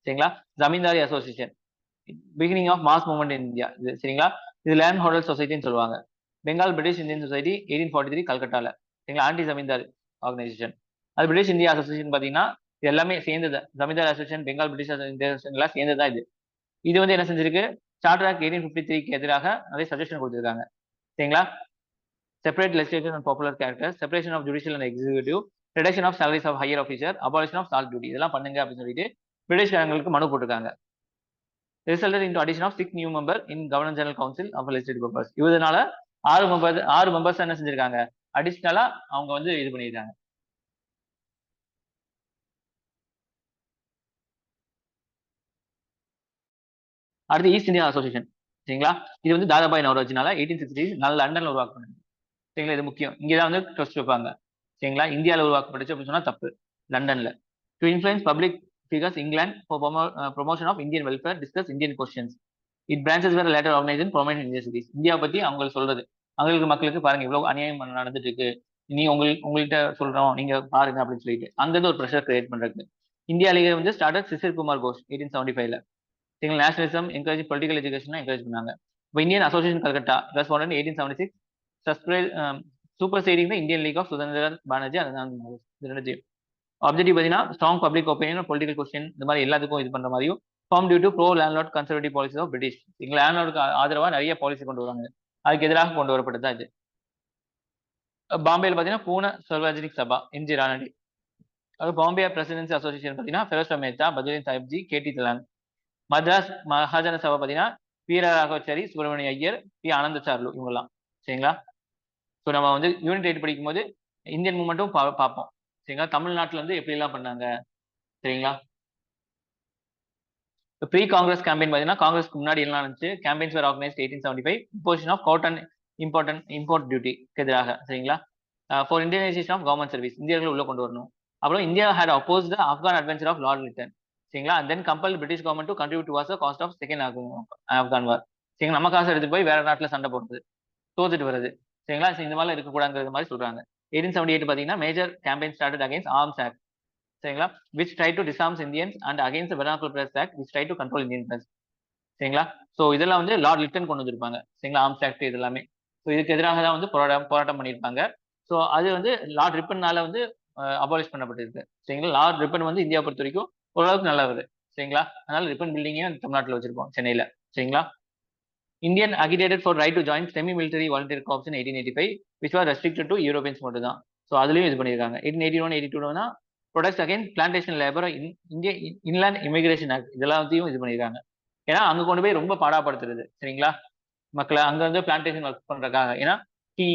சரிங்களா? Zamindari association beginning of mass movement in India இது சரிங்களா? இது லேண்ட் ஹோல்டர் சொசைட்டின்னு சொல்லுவாங்க. பெங்கால் பிரிட்டிஷ் இந்தியன் சொசைட்டி 1843 கல்கட்டால சரிங்களா? Anti Zamindar organisation. அது பிரிட்டிஷ் இந்தியா அசோசியேஷன் பாத்தீங்கன்னா இது எல்லாமே சேர்ந்தது. Zamindar association, Bengal British association எல்லாம் சேர்ந்ததா இது. இது வந்து என்ன செஞ்சிருக்கு, சார்ட்டர் ஆக்ட் 1853க்கு எதிராக நிறைய சஜஷன் கொடுத்திருக்காங்க சரிங்களா? separate legislative and popular characters, separation of judicial and executive, reduction of salaries of higher officer, abolition of salt duty. இதெல்லாம் பண்ணுங்க அப்படின்னு சொல்லிட்டு பிரிட்டிஷ்காரங்களுக்கு மனு போட்டிருக்காங்க. Resulted into addition of 6 new member in governor general council of legislative purpose. இதனால 6 members என்ன செஞ்சிருக்காங்க, அடிஷனலா அவங்க வந்து இது பண்ணியிருக்காங்க. அடுத்து ஈஸ்ட் இந்தியா அசோசியேஷன் சரிங்களா? இது வந்து தாதாபாய் நவரோஜினால 1860 லண்டன்ல உருவாக்கப்படுது சரிங்களா? இது முக்கியம். இங்கதான் வந்து ட்ரஸ்ட் வைப்பாங்க சரிங்களா? இந்தியாவில் உருவாக்கப்பட்டுச்சு அப்படின்னு சொன்னா தப்பு. லண்டன்ல to influence public figures England for promotion of Indian welfare, discuss Indian questions. It branches were later organisation prominent India cities. India பத்தி அவங்களுக்கு சொல்றது, அவங்களுக்கு மக்களுக்கு பாருங்க இவ்வளவு அநியாயம் நடந்துட்டு இருக்கு, நீ உங்கள்கிட்ட சொல்றோம் நீங்க பாருங்க அப்படின்னு சொல்லிட்டு அங்கிருந்து ஒரு ப்ரெஷர் கிரியேட் பண்றது. இந்தியாவிலேயே வந்து ஸ்டார்டட் சிசிர் குமார் கோஷ் 1875ல சரிங்களா? Nationalism encourage political education encourage பண்ணாங்க. இப்போ Indian association Calcutta was founded in 1876 superseding the Indian league of சுதந்திர பானர்ஜி. ஆப்ஜெக்டிவ் பார்த்தீங்கன்னா strong public opinion, political question இந்த மாதிரி எல்லாத்துக்கும் இது பண்ற மாதிரியும் form due to pro landlord conservative policy of British. இங்க லேண்ட்லார்டுக்கு ஆதரவா நிறைய பாலிசி கொண்டு வராங்க, அதுக்கு எதிராக கொண்டு வரப்பட்டது தான் இது. பாம்பேல பார்த்தீங்கன்னா பூனா சர்வாஜனிக் சபா எம்ஜி ரானடி. அது பாம்பே பிரசிடென்சி அசோசியேஷன் பார்த்தீங்கன்னா ஃபெரோஸ் மேத்தா, பதுலின் சாஹிப்ஜி, கேடி தலாங். மദ്രാஸ் மகாஜன சபா பார்த்தீங்கன்னா வீர ராகவச்சாரி, சுப்பிரமணிய ஐயர், பி ஆனந்தச்சார்லு இவங்கெல்லாம் சரிங்களா? ஸோ நம்ம வந்து யூனிட் 8 படிக்கும் போது இந்தியன் மூவ்மெண்ட்டும் பார்ப்போம் சரிங்களா? தமிழ்நாட்டில் வந்து எப்படி எல்லாம் பண்ணாங்க சரிங்களா? ப்ரீ காங்கிரஸ் கேம்பெயின் பார்த்தீங்கன்னா காங்கிரஸ்க்கு முன்னாடி எல்லாம் இருந்துச்சு. Campaigns were organised 1875 imposition of cotton import டியூட்டிக்கு எதிராக சரிங்களா? For Indianisation of government service, இந்தியர்கள் உள்ள கொண்டு வரணும். அப்புறம் India had opposed the Afghan adventure of Lord Lytton சரிங்களா? And then compel British government to contribute towards the cost of second Afghan war சரிங்களா? நம்ம காசு எடுத்துட்டு போய் வேற நாட்டில் சண்டை போடுறது, தோத்துட்டு வருது சரிங்களா? இந்த மாதிரி இருக்கக்கூடாதுங்கிற மாதிரி சொல்றாங்க. 1878 பார்த்தீங்கன்னா major campaign started against arms act சரிங்களா? Which try to disarms Indians and against vernacular press act which try to control Indian press சரிங்களா? ஸோ இதெல்லாம் வந்து லார்ட் லிட்டன் கொண்டு வந்திருப்பாங்க சரிங்களா? ஆர்ம்ஸ் ஆக்ட் இது எல்லாமே. ஸோ இதுக்கு எதிராக தான் வந்து போராட்டம் பண்ணியிருப்பாங்க. ஸோ அது வந்து லார்ட் ரிப்பன்னால வந்து அபாலிஷ் பண்ணப்பட்டிருக்கு சரிங்களா? லார்ட் ரிப்பன் வந்து இந்தியா பொறுத்த வரைக்கும் ஓரளவுக்கு நல்லவர் சரிங்களா? அதனால ரிப்பன் பில்டிங்கே தமிழ்நாட்டில் வச்சிருப்போம் சென்னையில சரிங்களா? Indian agitated for right to join semi military volunteer corps in 1885 which was restricted to Europeans மட்டும் தான். ஸோ அதுலயும் இது பண்ணியிருக்காங்க. 1881 82 ப்ரொடெக்ட் அகைன் பிளான்டேஷன் லேபர், இந்திய இன்லேண்ட் இமிகிரேஷன் ஆக்ட் இதெல்லாம் இது பண்ணியிருக்காங்க. ஏன்னா அங்க கொண்டு போய் ரொம்ப பாடாப்படுத்துறது சரிங்களா? மக்களை அங்க வந்து பிளான்டேஷன் ஒர்க் பண்றதுக்காக. ஏன்னா டீ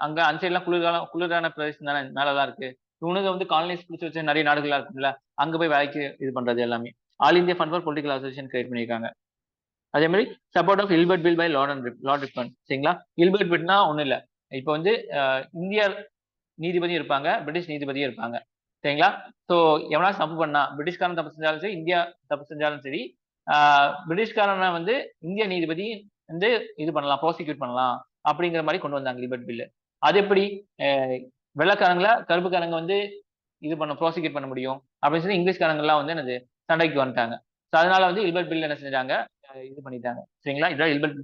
அங்க அந்த சைட்லாம் குளிரான பிரதேசம் தானே மேலதான் இருக்கு. இவனுக்கு வந்து காலனிஸ் பிடிச்சி வச்ச நிறைய நாடுகளா இருக்கும்ல, அங்க போய் வேலைக்கு இது பண்றது எல்லாமே. All India fund for political association create பண்ணியிருக்காங்க. அதே மாதிரி support of Hilbert bill by Lord Ripon சரிங்களா? ஹில்பர்ட் பில்னா ஒன்றும் இல்லை, இப்போ வந்து இந்திய நீதிபதியும் இருப்பாங்க, பிரிட்டிஷ் நீதிபதியும் இருப்பாங்க சரிங்களா? ஸோ எவனா தப்பு பண்ணா, பிரிட்டிஷ்காரன் தப்பு செஞ்சாலும் சரி, இந்தியா தப்பு செஞ்சாலும் சரி, பிரிட்டிஷ்காரனை வந்து இந்திய நீதிபதி வந்து இது பண்ணலாம், ப்ராசிக்யூட் பண்ணலாம் அப்படிங்கிற மாதிரி கொண்டு வந்தாங்க ஹில்பர்ட் பில்லு. அது எப்படி வெள்ளைக்காரங்கள கருப்புக்காரங்க வந்து இது ப்ரோசிக்யூட் பண்ண முடியும் அப்படின்னு சொல்லி இங்கிலீஷ்காரங்கெல்லாம் வந்து என்னது சண்டைக்கு வந்துட்டாங்க. ஸோ அதனால வந்து இல்பர்ட் பில் என்ன செஞ்சாங்க, இது பண்ணிட்டாங்க. சரிங்களா, இதான் இல்பர்ட்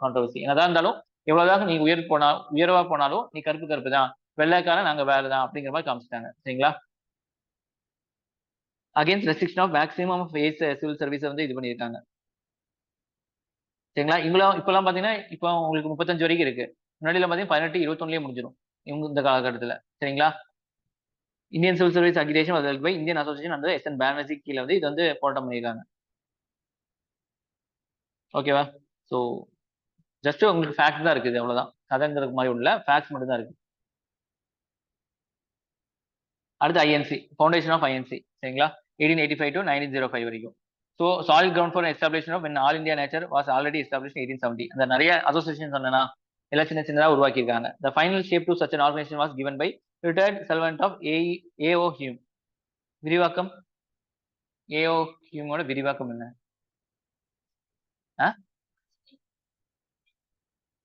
கான்ட்ரவர்சி. என்னதான் இருந்தாலும் எவ்வளவுதான் நீ உயர்வா போனாலும் நீ கருப்பு தான், வெள்ளைக்காரன் நாங்க வேறதான் அப்படிங்கிற மாதிரி காமிச்சிட்டாங்க. சரிங்களா, against restriction of maximum of age civil service வந்து இது பண்ணியிருக்காங்க. சரிங்களா, இப்பெல்லாம் பாத்தீங்கன்னா இப்போ உங்களுக்கு 35 வரைக்கும் இருக்கு. முன்னாடியில பாத்தீங்கன்னா 18, 21லயே முடிஞ்சிடும் இவங்க இந்த காலகட்டத்துல. சரிங்களா, Indian civil service agitation was held by Indian association அந்த எஸ் என் பானர்ஜி கீழே வந்து இது வந்து போராட்டம் பண்ணியிருக்காங்க. ஓகேவா, ஸோ ஜஸ்ட் உங்களுக்கு ஃபேக்ட் தான் இருக்குது, அவ்வளவுதான். கதைங்கிறது மாதிரி உள்ள ஃபேக்ட்ஸ் மட்டும் தான் இருக்கு. அடுத்து ஐஎன்சி, ஃபவுண்டேஷன் ஆஃப் ஐஎன்சி. சரிங்களா, 1885 to 1905 வரைக்கும். So solid ground for establishment of All India nature was already establish 1870. அந்த நிறைய அசோசியேஷன் சொன்னா எல்லாம் சின்ன சின்னதாக உருவாக்கியிருக்காங்க. The final shape to such an organisation was given by retired servant of A O Hume. விரிவாக்கம், ஏஓ ஹியூமோட விரிவாக்கம் என்ன?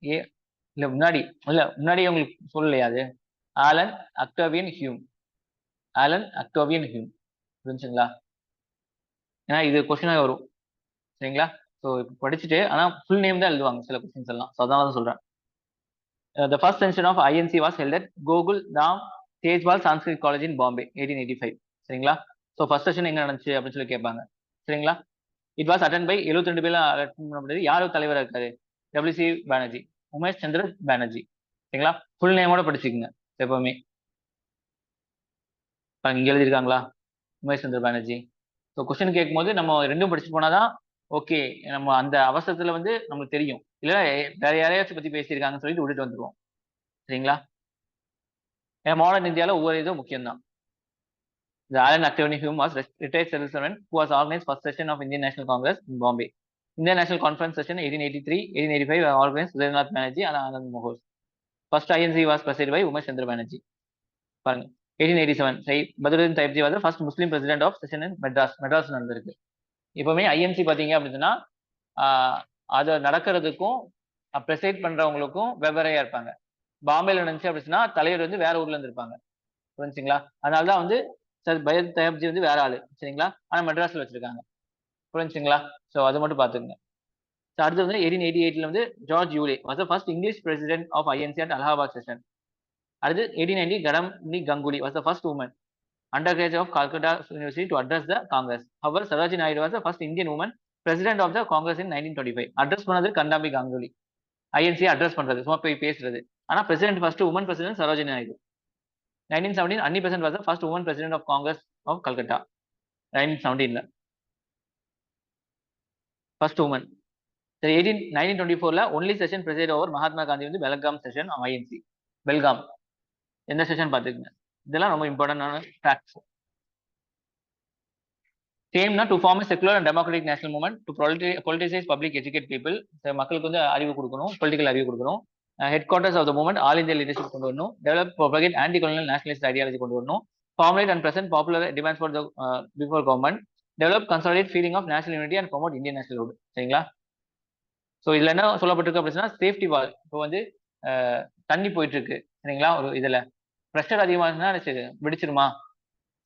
ஏ இல்ல முன்னாடி உங்களுக்கு சொல்லலையா அது? Allan Octavian Hume. Allan Octavian Hume, புரிஞ்சுங்களா? ஏன்னா இது கொஸ்டினாக வரும். சரிங்களா, ஸோ இப்போ படிச்சுட்டு ஆனால் ஃபுல் நேம் தான் எழுதுவாங்க சில கொஸ்டின்ஸ் எல்லாம். ஸோ அதனால தான் சொல்றேன். The first session of INC was held at Gogul Dham Tejwal Sanskrit College in Bombay 1885. சரிங்களா, ஸோ ஃபர்ஸ்ட் செஷன் எங்க நடந்துச்சு அப்படின்னு சொல்லி கேட்பாங்க. சரிங்களா, இட் வாஸ் அட்டன் பை 72 பேர்ல அட்டன் பண்ண. யாரும் தலைவராக இருக்காரு? டபிள்யூசி பானர்ஜி, உமேஷ் சந்திர பானர்ஜி. சரிங்களா, ஃபுல் நேமோட படிச்சுக்கோங்க எப்பவுமே. இங்க எழுதியிருக்காங்களா, உமேஷ் சந்திர பானர்ஜி. ஸோ கொஸ்டின் கேட்கும்போது நம்ம ரெண்டும் படிச்சுட்டு போனாதான் ஓகே, நம்ம அந்த அவசரத்துல வந்து நமக்கு தெரியும். இல்ல வேற யாரையாச்சும் பத்தி பேசியிருக்காங்கன்னு சொல்லிட்டு விட்டுட்டு வந்துருவோம். சரிங்களா, ஏன்னா மாடர்ன் இந்தியாவில் ஒவ்வொரு இதுவும் முக்கியம் தான். The Alan Activity Hume was retired civil servant who was organized first session of Indian National Congress in Bombay. Indian National Conference session 1883, 1885 were organized by Surendranath Banerjee and Anand Mohos. First INC was presided by Umesh Chandra Banerjee. 1887, Badruddin Taibji was the first Muslim president of session in Madras நடந்திருக்கு. இப்பவுமே INC பாத்தீங்க அப்படின்னா அதை நடக்கிறதுக்கும் ப்ரெசைட் பண்றவங்களுக்கும் வெவ்வேறையா இருப்பாங்க. பாம்பேல நினைச்சு அப்படின்னா தலைவர் வந்து வேற ஊர்ல இருந்து இருப்பாங்க, புரிஞ்சுங்களா? அதனாலதான் வந்து பைரத் தயாப்ஜி வந்து வேற ஆளு. சரிங்களா, ஆனா மெட்ராஸ்ல வச்சிருக்காங்க, புரிஞ்சுங்களா? ஸோ அதை மட்டும் பாத்துக்கோங்க. அடுத்து வந்து 1888 வந்து George Yule was the first English president of INC at Allahabad session. அடுத்து 1890 Kadambini Ganguly was the first woman undergraduate of Calcutta University to address the Congress. However, Sarojini Naidu was the first Indian woman president of the Congress in 1925. Address பண்ணது கண்டாம்பி Ganguly. INC address பண்றது சும்மா போய் பேசுறது. ஆனா president first woman president Sarojini Naidu. 1917 Annie Besant was the first woman president of Congress of Calcutta. 1917ல first woman. 1924ல only session president over Mahatma Gandhi வந்து Belgaum session INC. Belgaum எந்த செஷன் பார்த்துக்குங்க. இதெல்லாம் ரொம்ப இம்பார்ட்டன்டான ஃபேக்ட்ஸ். சேம்னா to form secular and democratic national movement to politicise public educate people. மக்களுக்கு வந்து அறிவு கொடுக்கணும், பொலிட்டிக்கல் அறிவு கொடுக்கணும். Headquarters of the movement all India leadership கொண்டு வரணும். Develop propagate anti colonial nationalist ideology கொண்டு வரணும். Formulate and present popular demands for the before government. Develop consolidate feeling of national unity and promote Indian national. சரிங்களா, so இதுல என்ன சொல்லப்பட்டிருக்கு அப்படின்னா safety வால். இப்போ வந்து தண்ணி போயிட்டு இருக்கு சரிங்களா, ஒரு இதுல ப்ரெஷர் அதிகமா வெடிச்சிருமா?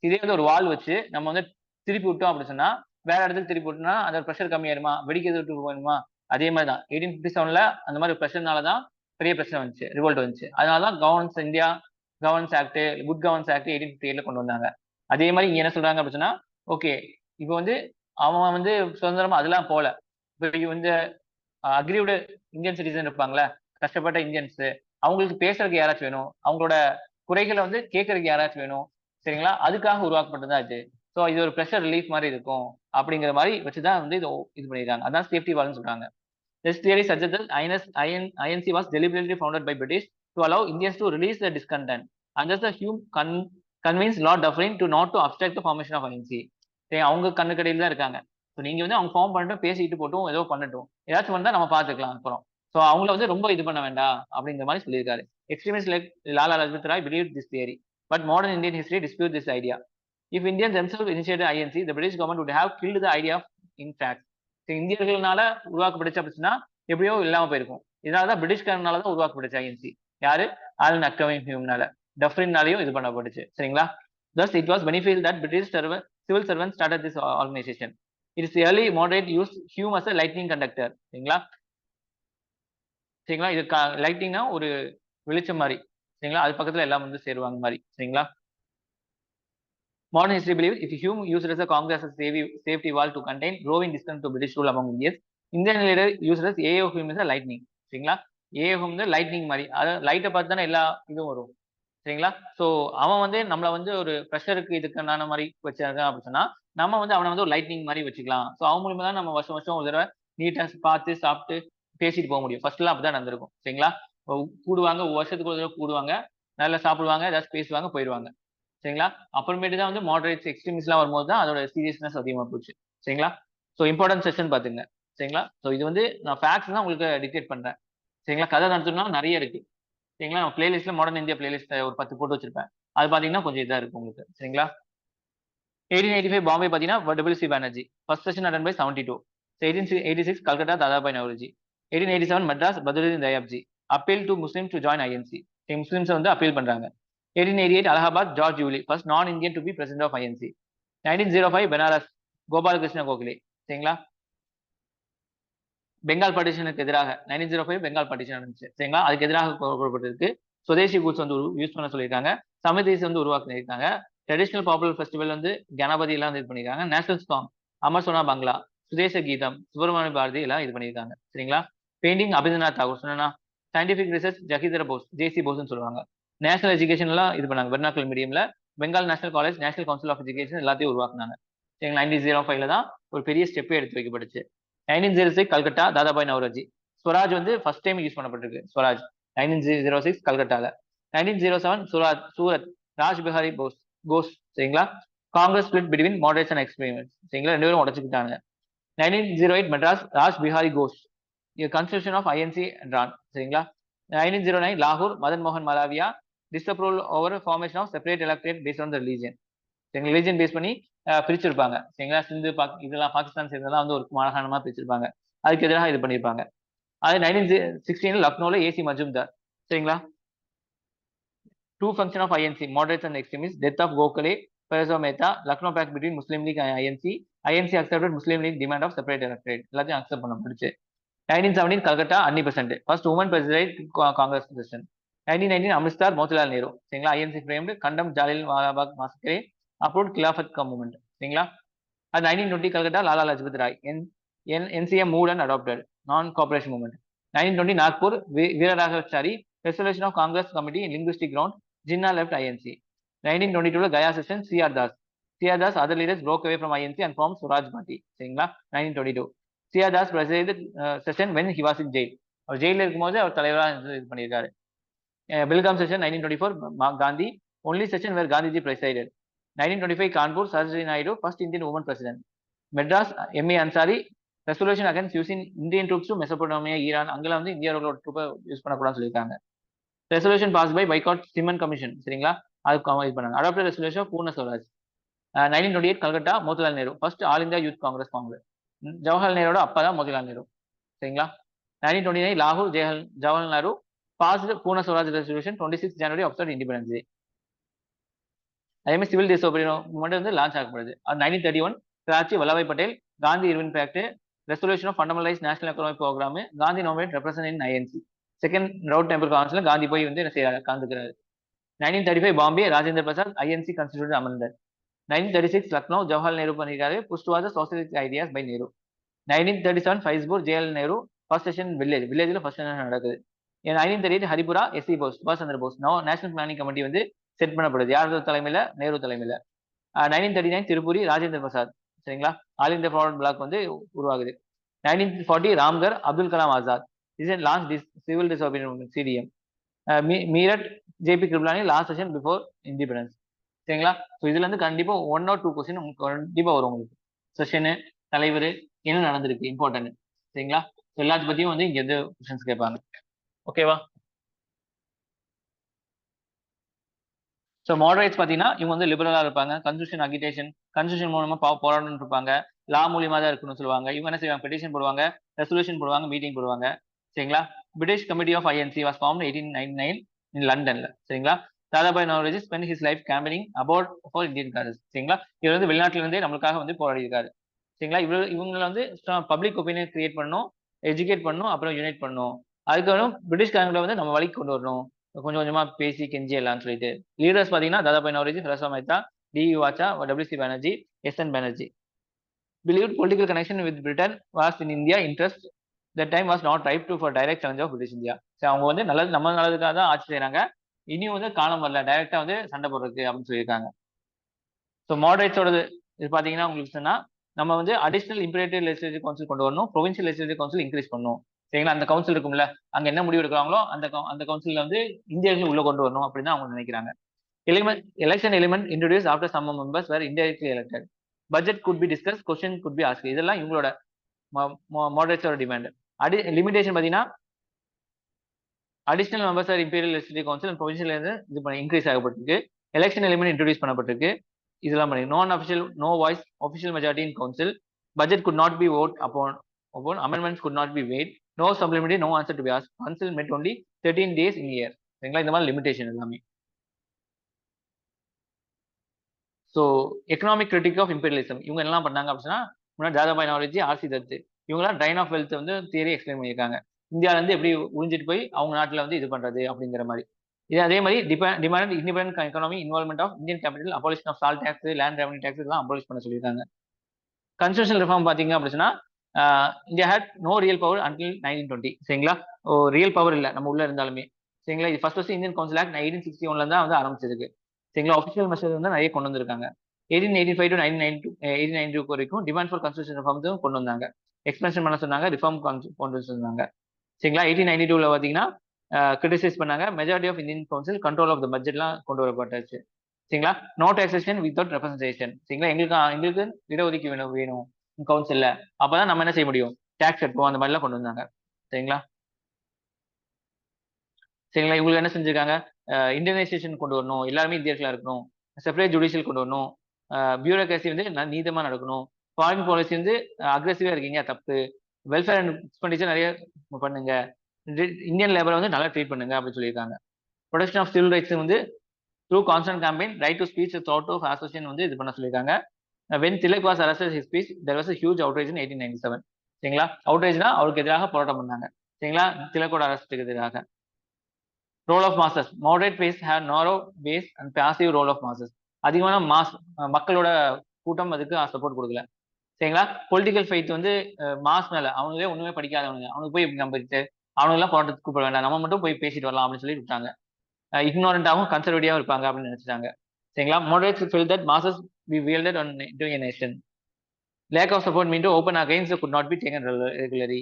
இதே வந்து ஒரு வால் வச்சு நம்ம வந்து திருப்பி விட்டோம் அப்படின்னு சொன்னா வேற இடத்துக்கு திருப்பி விட்டோம்னா அந்த ப்ரெஷர் கம்மியாயிருமா? வெடிக்கிறது விட்டு போயிடுமா? அதே மாதிரி தான் 1857ல அந்த மாதிரி ப்ரெஷர்னாலதான் பெரிய பிரச்சனை வந்துச்சு, ரிவோல்ட் வந்துச்சு. அதனாலதான் India governance act, good governance act 1858ல கொண்டு வந்தாங்க. அதே மாதிரி இங்க என்ன சொல்றாங்க அப்படின்னா ஓகே, இப்போ வந்து அவன் வந்து சுதந்திரமா அதெல்லாம் போல. இப்போ இந்த அக்ரிவ்டு இந்தியன் சிட்டிசன் இருப்பாங்களே, கஷ்டப்பட்ட இந்தியன்ஸ், அவங்களுக்கு பேசுறதுக்கு யாராச்சும் வேணும், அவங்களோட குறைகளை வந்து கேட்கறதுக்கு யாராச்சும் வேணும். சரிங்களா, அதுக்காக உருவாக்கப்பட்டதா இது. ஸோ இது ஒரு ப்ரெஷர் ரிலீஃப் மாதிரி இருக்கும் அப்படிங்கிற மாதிரி வச்சுதான் வந்து இது பண்ணிருக்காங்க. அதான் சேஃப்டி வால்னு சொல்றாங்க. This theory suggests that INC was deliberately founded by British to allow Indians to release their discontent, and thus the Hume convinced Lord Dufferin to not to obstruct the formation of INC. அவங்க கண்ணுக்கடையில் தான் இருக்காங்க. So நீங்க வந்து அவங்க form பண்ணிட்டு பேசிட்டு போட்டும் ஏதோ பண்ணட்டும், ஏதாச்சும் வந்தா நம்ம பார்த்துக்கலாம் அப்புறம். ஸோ அவங்கள வந்து ரொம்ப இது பண்ண வேண்டாம் அப்படிங்கிற மாதிரி சொல்லியிருக்காரு. Extremist like Lala Lajpat Rai believed this theory, but modern Indian history disputes this idea. If Indians themselves initiated INC, the British government would have killed the idea of in fact. இந்தியர்களால உருவாக்கப்பட்டுச்சு அப்படின்னா எப்படியோ இல்லாம போயிருக்கும். இதனாலதான் பிரிட்டிஷ்காரனால தான் உருவாக்கப்பட்டுச்சு ஐஎன்சி. யாரு? ஆலன் அக்டோவியன் ஹியூம்னால, டஃப்ரின்னாலையும் இது பண்ணப்பட்டுச்சு. சரிங்களா, Thus, it was beneficial that British civil servants started this organization. Its early moderate used Hume as a lightning conductor. சரிங்களா? சரிங்களா? இது லைட்டிங்னா ஒரு வெளிச்சம் மாதிரி. சரிங்களா? அது பக்கத்துல எல்லாம் வந்து சேருவாங்க மாதிரி. சரிங்களா? Modern history believes if Hume used as a Congress as a safety wall to contain growing distance to British rule among Indians, Indian leader used as A.O. Hume as a lightning. சரிங்களா? A.O. Hume வந்து lightning மாதிரி. அதாவது லைட்டை பார்த்து தானே எல்லா இதுவும் வரும். சரிங்களா? ஸோ அவன் வந்து நம்மள வந்து ஒரு ப்ரெஷருக்கு இதுக்கான மாதிரி வச்சிருக்கான் அப்படின்னு சொன்னா, நம்ம வந்து அவனை வந்து ஒரு லைட்னிங் மாதிரி வச்சுக்கலாம். ஸோ அவன் மூலியமா தான் நம்ம வருஷம் வருஷம் ஒரு தடவை நீட்டா பார்த்து சாப்பிட்டு பேசிட்டு போக முடியும். ஃபர்ஸ்ட்லாம் அப்படிதான் நடந்திருக்கும். சரிங்களா? கூடுவாங்க, வருஷத்துக்கு ஒரு தடவை கூடுவாங்க, நல்லா சாப்பிடுவாங்க, ஏதாச்சும் பேசுவாங்க, போயிடுவாங்க. சரிங்களா? அப்புறமேட்டு தான் வந்து மாடரேட்ஸ் எக்ஸ்ட்ரீமிஸ்ட்லாம் வரும்போது தான் அதோட சீரியஸ்னஸ் அதிகமா போச்சு. சரிங்களா? ஸோ இம்பார்ட்டன்ட் செஷன் பாத்துங்க. சரிங்களா? ஸோ இது வந்து நான் ஃபேக்ட்ஸ் தான் உங்களுக்கு டிக்டேட் பண்றேன். சரிங்களா? கதை நடத்தணும்னா நிறைய இருக்கு. சரிங்களா? நான் பிளேலிஸ்ட்ல மாடர்ன் இந்தியா பிளேலிஸ்ட் ஒரு 10 போட்டு வச்சிருப்பேன். அது பாத்தீங்கன்னா கொஞ்சம் இதா இருக்கும் உங்களுக்கு. சரிங்களா? 1885 பாம்பே பாத்தீங்கன்னா W C. Banerjee. First session attend by 72. 1886 Calcutta Dadabhai Naoroji. 1887 Madras Badruddin Tyabji. Appeal to Muslim to join INC. Muslims வந்து அப்பீல் பண்றாங்க. 1888 Allahabad George Yule, first non Indian to be president of INC. 1905 Benaras Gopalakrishna Gokhale. சரிங்களா? பெங்கால் பார்ட்டிஷனுக்கு எதிராக 1905 பெங்கால் பார்ட்டிஷன் நடந்துச்சு. சரிங்களா? அதுக்கு எதிராக கூறப்பட்டிருக்கு. சுதேசி கூட்ஸ் வந்து யூஸ் பண்ண சொல்லியிருக்காங்க. சமிதிஸ் வந்து உருவாக்கியிருக்காங்க. ட்ரெடிஷனல் பாப்புலர் ஃபெஸ்டிவல் வந்து கணபதி எல்லாம் இது பண்ணியிருக்காங்க. நேஷனல் சாங் அமர் சோனா பங்களா, சுதேச கீதம், சுப்பிரமணிய பாரதி எல்லாம் இது பண்ணியிருக்காங்க. சரிங்களா? பெயிண்டிங் அபிந்தநாத் தாகூர் சொன்னா, சயின்டிபிக் ரிசர்ச் ஜகிதர போஸ், ஜேசி போஸ்ன்னு சொல்லுவாங்க. நேஷனல் எஜுகேஷன் எல்லாம் இது பண்ணாங்க. வெர்னாக்கல் மீடியம்ல Bengal national college, national council of education எல்லாத்தையும் உருவாக்குனாங்க. சரிங்களா? 1905 தான் ஒரு பெரிய ஸ்டெப்பே எடுத்து வைக்கப்பட்டுச்சு. 1906 கல்கட்டா தாதாபாய் நவரோஜி. ஸ்வராஜ் வந்து ஃபர்ஸ்ட் டைம் யூஸ் பண்ணப்பட்டிருக்கு. ஸ்வராஜ் 1906 கல்கட்டால. 1907 சூரத் ராஜ் பிஹாரி கோஸ். சரிங்களா? Congress split between moderates and experiments. சரிங்களா? ரெண்டு பேரும் உடச்சுக்கிட்டாங்க. 1908 மெட்ராஸ் ராஜ் பிஹாரி கோஸ். Constitution of INC Tran. சரிங்களா? 1909 லாகூர் மதன் மோகன் மலாவியா disapproval over formation of separate electorate based on the religion. சரிங்களா? ரிலீஜன் பேஸ் பண்ணி பிரிச்சிருப்பாங்க. சரிங்களா? சிந்து இதெல்லாம் பாகிஸ்தான் சேர்ந்தெல்லாம் வந்து ஒரு மாகாணமா பிரிச்சிருப்பாங்க. அதுக்கு எதிராக இது பண்ணியிருப்பாங்க. அது 1916 லக்னோல ஏசி மஜும்தார். சரிங்களா? Two function of INC moderates and extremist, death of Gokhale, Pheroze Mehta, Lucknow pact between Muslim League INC. INC accepted Muslim League demand of separate electorate. எல்லாத்தையும் அக்செப்ட் பண்ணப்பட்டுச்சு. 1917 Calcutta Annie Besant, first woman president Congress president. 1919 Amritsar Motilal Nehru. சரிங்களா? INC framed condemn Jallian Walabagh massacre, approved Khilafat cum movement. சரிங்களா? அது 1920 Calcutta Lala Lajpat Rai, NCM moved and adopted non cooperation movement. 1920 Nagpur Veeraraghavachari, resolution of Congress committee in linguistic ground, Jinnah left INC. 1922 Gaya session C R Das other leaders broke away from INC and formed Swaraj Party. சரிங்களா? 1922 CR Das presided session when he was in jail. அவர் ஜெயில இருக்கும்போது அவர் தலைவராக இது பண்ணியிருக்காரு. Belgaum session 1924 Gandhi, only session where Gandhiji presided. 1925 Kanpur Sarojini Naidu, first Indian woman president. Madras MA Ansari, resolution against using Indian troops to Mesopotamia Iran. அங்கெல்லாம் வந்து இந்தியாவோட ட்ரூப்பை யூஸ் பண்ணக்கூடாதுன்னு சொல்லியிருக்காங்க. Resolution pass by boycott Simon commission. சரிங்களா? அதுக்கு இது பண்ணாங்க. Adopted resolution Purna Swaraj. 1928 Calcutta Motilal Nehru, first all India youth Congress. Jawaharlal நேரோட அப்பா தான் மோதிலால் நேரு. சரிங்களா? 1929 லாகூர் Jawaharlal Nehru passed Purna Swaraj resolution 26 January after independence day. அதே மாதிரி சிவில் டிசோபீடியன்ஸ் மூவ்மெண்ட் வந்து லான்ச் ஆகப்படுது. 1931 Karachi Vallabhbhai Patel Gandhi Irwin pact, resolution of fundamentalise national economic programme, Gandhi nominate represent in INC. Second round table கான்ஃபரன்ஸ்ல காந்தி போய் வந்து என்ன செய்யறாரு, கலந்துக்கிறாரு. 1935 Bombay Rajendra Prasad INC constitute amended. 1936 Lucknow Jawaharlal Nehru பண்ணிருக்காரு, pushed was socialist ideas by Nehru. 1937 Faizpur J L Nehru, first session வில்லேஜ்ல ஃபர்ஸ்ட் செஷன் நடக்குது. 1938 ஹரிபுரா எஸ்சி போஸ் சுபாஷ் Chandra Bose national planning committee வந்து செட் பண்ணப்படுது. யார் தலைமையில? நேரு தலைமையில. 1939 திருப்பூரி ராஜேந்திர பிரசாத். சரிங்களா? ஆல் இந்தியா ஃபார்வர்ட் பிளாக் வந்து உருவாகுது. 1940 Ramgarh Abdul Kalam Azad is last civil disobedience CDM. Meerut JB Kripalani last session before independence. சரிங்களா? ஸோ இதுல இருந்து கண்டிப்பா 1 or 2 கொஸ்டின் உங்களுக்கு கண்டிப்பா வரும். உங்களுக்கு செஷனு, தலைவர், என்ன நடந்திருக்கு, இம்பார்ட்டன்ட். சரிங்களா? எல்லாத்து பத்தியும் வந்து இங்க எது கொஸ்டின்ஸ் கேட்பாங்க. ஓகேவா? ஸோ மாடரேட்ஸ் பார்த்தீங்கன்னா இவங்க வந்து லிபரலா இருப்பாங்க. கன்ஸ்டியூஷன் அகிடேஷன், கன்ஸ்டியூஷன் மூலமா போராடணும் இருப்பாங்க. லா மூலியமா தான் இருக்கணும்னு சொல்லுவாங்க. இவங்க என்ன செய்வாங்க? பெட்டிஷன் போடுவாங்க, ரெசல்யூஷன் போடுவாங்க, மீட்டிங் போடுவாங்க. சரிங்களா? British committee of INC was formed 1899 in லண்டன்ல. சரிங்களா? Dadabhai Naoroji spend his life campaigning about for Indian causes. சரிங்களா, இவர் வந்து வெளிநாட்டுல இருந்தே நம்மளுக்காக வந்து போராடி இருக்காரு. சரிங்களா, இவங்களை வந்து பப்ளிக் ஒப்பீனியன் கிரியேட் பண்ணணும், எஜுகேட் பண்ணணும், அப்புறம் யுனைட் பண்ணணும். அதுக்கப்புறம் பிரிட்டிஷ்காரங்களை வந்து நம்ம வழிக்கு கொண்டு வரணும், கொஞ்சம் கொஞ்சமா பேசி கெஞ்சி எல்லாம் சொல்லிட்டு. லீடர்ஸ் பாத்தீங்கன்னா Dadabhai Naoroji, ஹிரோசா Mehta, D U. Wacha, W C. Banerjee, S N. Banerjee. Believed political connection with Britain was in India interest that time was not ripe to for direct challenge of British India. சரி, அவங்க வந்து நல்லது நம்ம நல்லதுக்காக தான் ஆட்சி செய்யறாங்க, இனியும் வந்து காலம் வரல டைரக்டா வந்து சண்டை போடுறதுக்கு அப்படின்னு சொல்லியிருக்காங்க. ஸோ மாடரேட்ஸோட இது பாத்தீங்கன்னா உங்களுக்கு சொன்னா நம்ம வந்து அடிஷனல் இம்பரேட்டிவ் லெஜிஸ்லேட்டிவ் கவுன்சில் கொண்டு வரணும், ப்ரொவின்சியல் லெஜிஸ்லேட்டிவ் கவுன்சில் இன்க்ரீஸ் பண்ணணும். சரிங்களா, அந்த கவுன்சில் இருக்கும்ல, அங்க என்ன முடிவு எடுக்கிறாங்களோ அந்த கவுன்சில் வந்து இந்தியர்கள் உள்ள கொண்டு வரணும் அப்படின்னு அவங்க நினைக்கிறாங்க. Election element introduced after some members were indirectly elected. Budget could be discussed, question could be asked. இதெல்லாம் இவங்களோட மாடரேட்ஸோட டிமாண்ட். லிமிடேஷன் பாத்தீங்கன்னா additional members are imperial legislative council and provincial இது இன்க்ரீஸ் ஆகப்பட்டிருக்கு. எலெக்ஷன் எலிமெண்ட் இன்ட்ரோடியூஸ் பண்ணப்பட்டிருக்கு. இதெல்லாம் பண்ணி non official no voice official majority in council. Budget could not be vote upon amendments could not be made. No supplementary, no answer to be asked. Council met only 13 days in a year. சரிங்களா, இந்த மாதிரி limitation எல்லாமே. So economic critic of imperialism இவங்க என்ன பண்ணாங்க அப்படின்னா, முன்னாடி Dadabhai Naoroji, RC தத்து இவங்கலாம் ட்ரைன் ஆஃப் வெல்த் வந்து தியரி எக்ஸ்பிளைன் பண்ணியிருக்காங்க. இந்தியாவில இருந்து எப்படி உறிஞ்சிட்டு போய் அவங்க நாட்டில் வந்து இது பண்றது அப்படிங்கிற மாதிரி. இது அதே மாதிரி demand independent economy, involvement of Indian capital, abolition of salt tax, land revenue tax இதெல்லாம் அபாலிஷ் பண்ண சொல்லியிருக்காங்க. கான்ஸ்டியூஷனல் ரிஃபார்ம் பாத்தீங்க அப்படின்னா, India had no real power until 1920. சரிங்களா, ரியல் பவர் இல்லை நம்ம உள்ள இருந்தாலுமே. சரிங்களா, இது ஃபர்ஸ்ட் இந்தியன் கவுன்சில் ஆக்ட் 1861 தான் வந்து ஆரம்பிச்சிருக்கு. சரிங்களா, ஆஃபிஷியல் மெஷர் வந்து நிறைய கொண்டு வந்திருக்காங்க. 1885 டு 1892 வரைக்கும் டிமாண்ட் ஃபார் கான்ஸ்டியூஷன் ரிஃபார்ம்ஸும் கொண்டு வந்தாங்க. எக்ஸ்பென்ஷன் பண்ண சொன்னாங்க, ரிஃபார்ம் கொண்டு வந்தாங்க. சரிங்களா, 1892 பாத்தீங்கன்னா கிரிட்டிசைஸ் பண்ணாங்க. Majority of Indian council control of the பட்ஜெட்லாம் கொண்டு வரப்பட்டாச்சு. சரிங்களா, நோ டாக்ஸேஷன் வித்வுட் ரெப்ரசன்டேஷன். சரிங்களா, எங்களுக்கு இடஒதுக்கி வேணும் கவுன்சில்ல, அப்பதான் நம்ம என்ன செய்ய முடியும், டாக்ஸ் கட்டுவோம், அந்த மாதிரிலாம் கொண்டு வந்தாங்க. சரிங்களா, சரிங்களா, இவங்களுக்கு என்ன செஞ்சிருக்காங்க, இந்தியனைசேஷன் கொண்டு வரணும், எல்லாருமே இந்தியர்களா இருக்கணும், செப்பரேட் ஜுடிஷியல் கொண்டு வரணும், பியூரோக்ரஸி வந்து நீதமா நடக்கணும், ஃபாரின் பாலிசி வந்து அக்ரெசிவா இருக்கீங்க தப்பு, வெல்ஃபேர் அண்ட் எக்ஸ்பெண்டிச்சர் நிறைய பண்ணுங்க, இந்தியன் லேபரை வந்து நல்லா ட்ரீட் பண்ணுங்க அப்படின்னு சொல்லியிருக்காங்க. ப்ரொடெக்ஷன் ஆஃப் சிவில் ரைட்ஸ் வந்து through constant campaign, right to speech thought of association வந்து இது பண்ண சொல்லியிருக்காங்க. When Tilak was arrested his speech there was a huge outrage in 1897. சரிங்களா, அவுட்ரேஜ்னா அவருக்கு எதிராக போராட்டம் பண்ணாங்க. சரிங்களா, திலக்கோட அரசுக்கு எதிராக. Role of masses, moderate base have narrow base and passive role of masses. அதிகமான மக்களோட கூட்டம் அதுக்கு சப்போர்ட் கொடுக்கல. சரிங்களா, பொலிட்டிக்கல் ஃபைட் வந்து மாஸ் மேல, அவங்களே ஒண்ணுமே படிக்காதவங்க, அவனுக்கு போய் இப்படி நம்பிட்டு அவனுங்கெல்லாம் போராட்டத்துக்கு கூப்பிட வேண்டாம், நம்ம மட்டும் போய் பேசிட்டு வரலாம் அப்படின்னு சொல்லி விட்டாங்க. இக்னோரண்டாகவும் கன்சர்வேட்டிவாகவும் இருப்பாங்க அப்படின்னு நினைச்சிட்டாங்க. சரிங்களா, moderates felt that masses be wielded on into a nation. Lack of support mean to open against could not be taken regularly.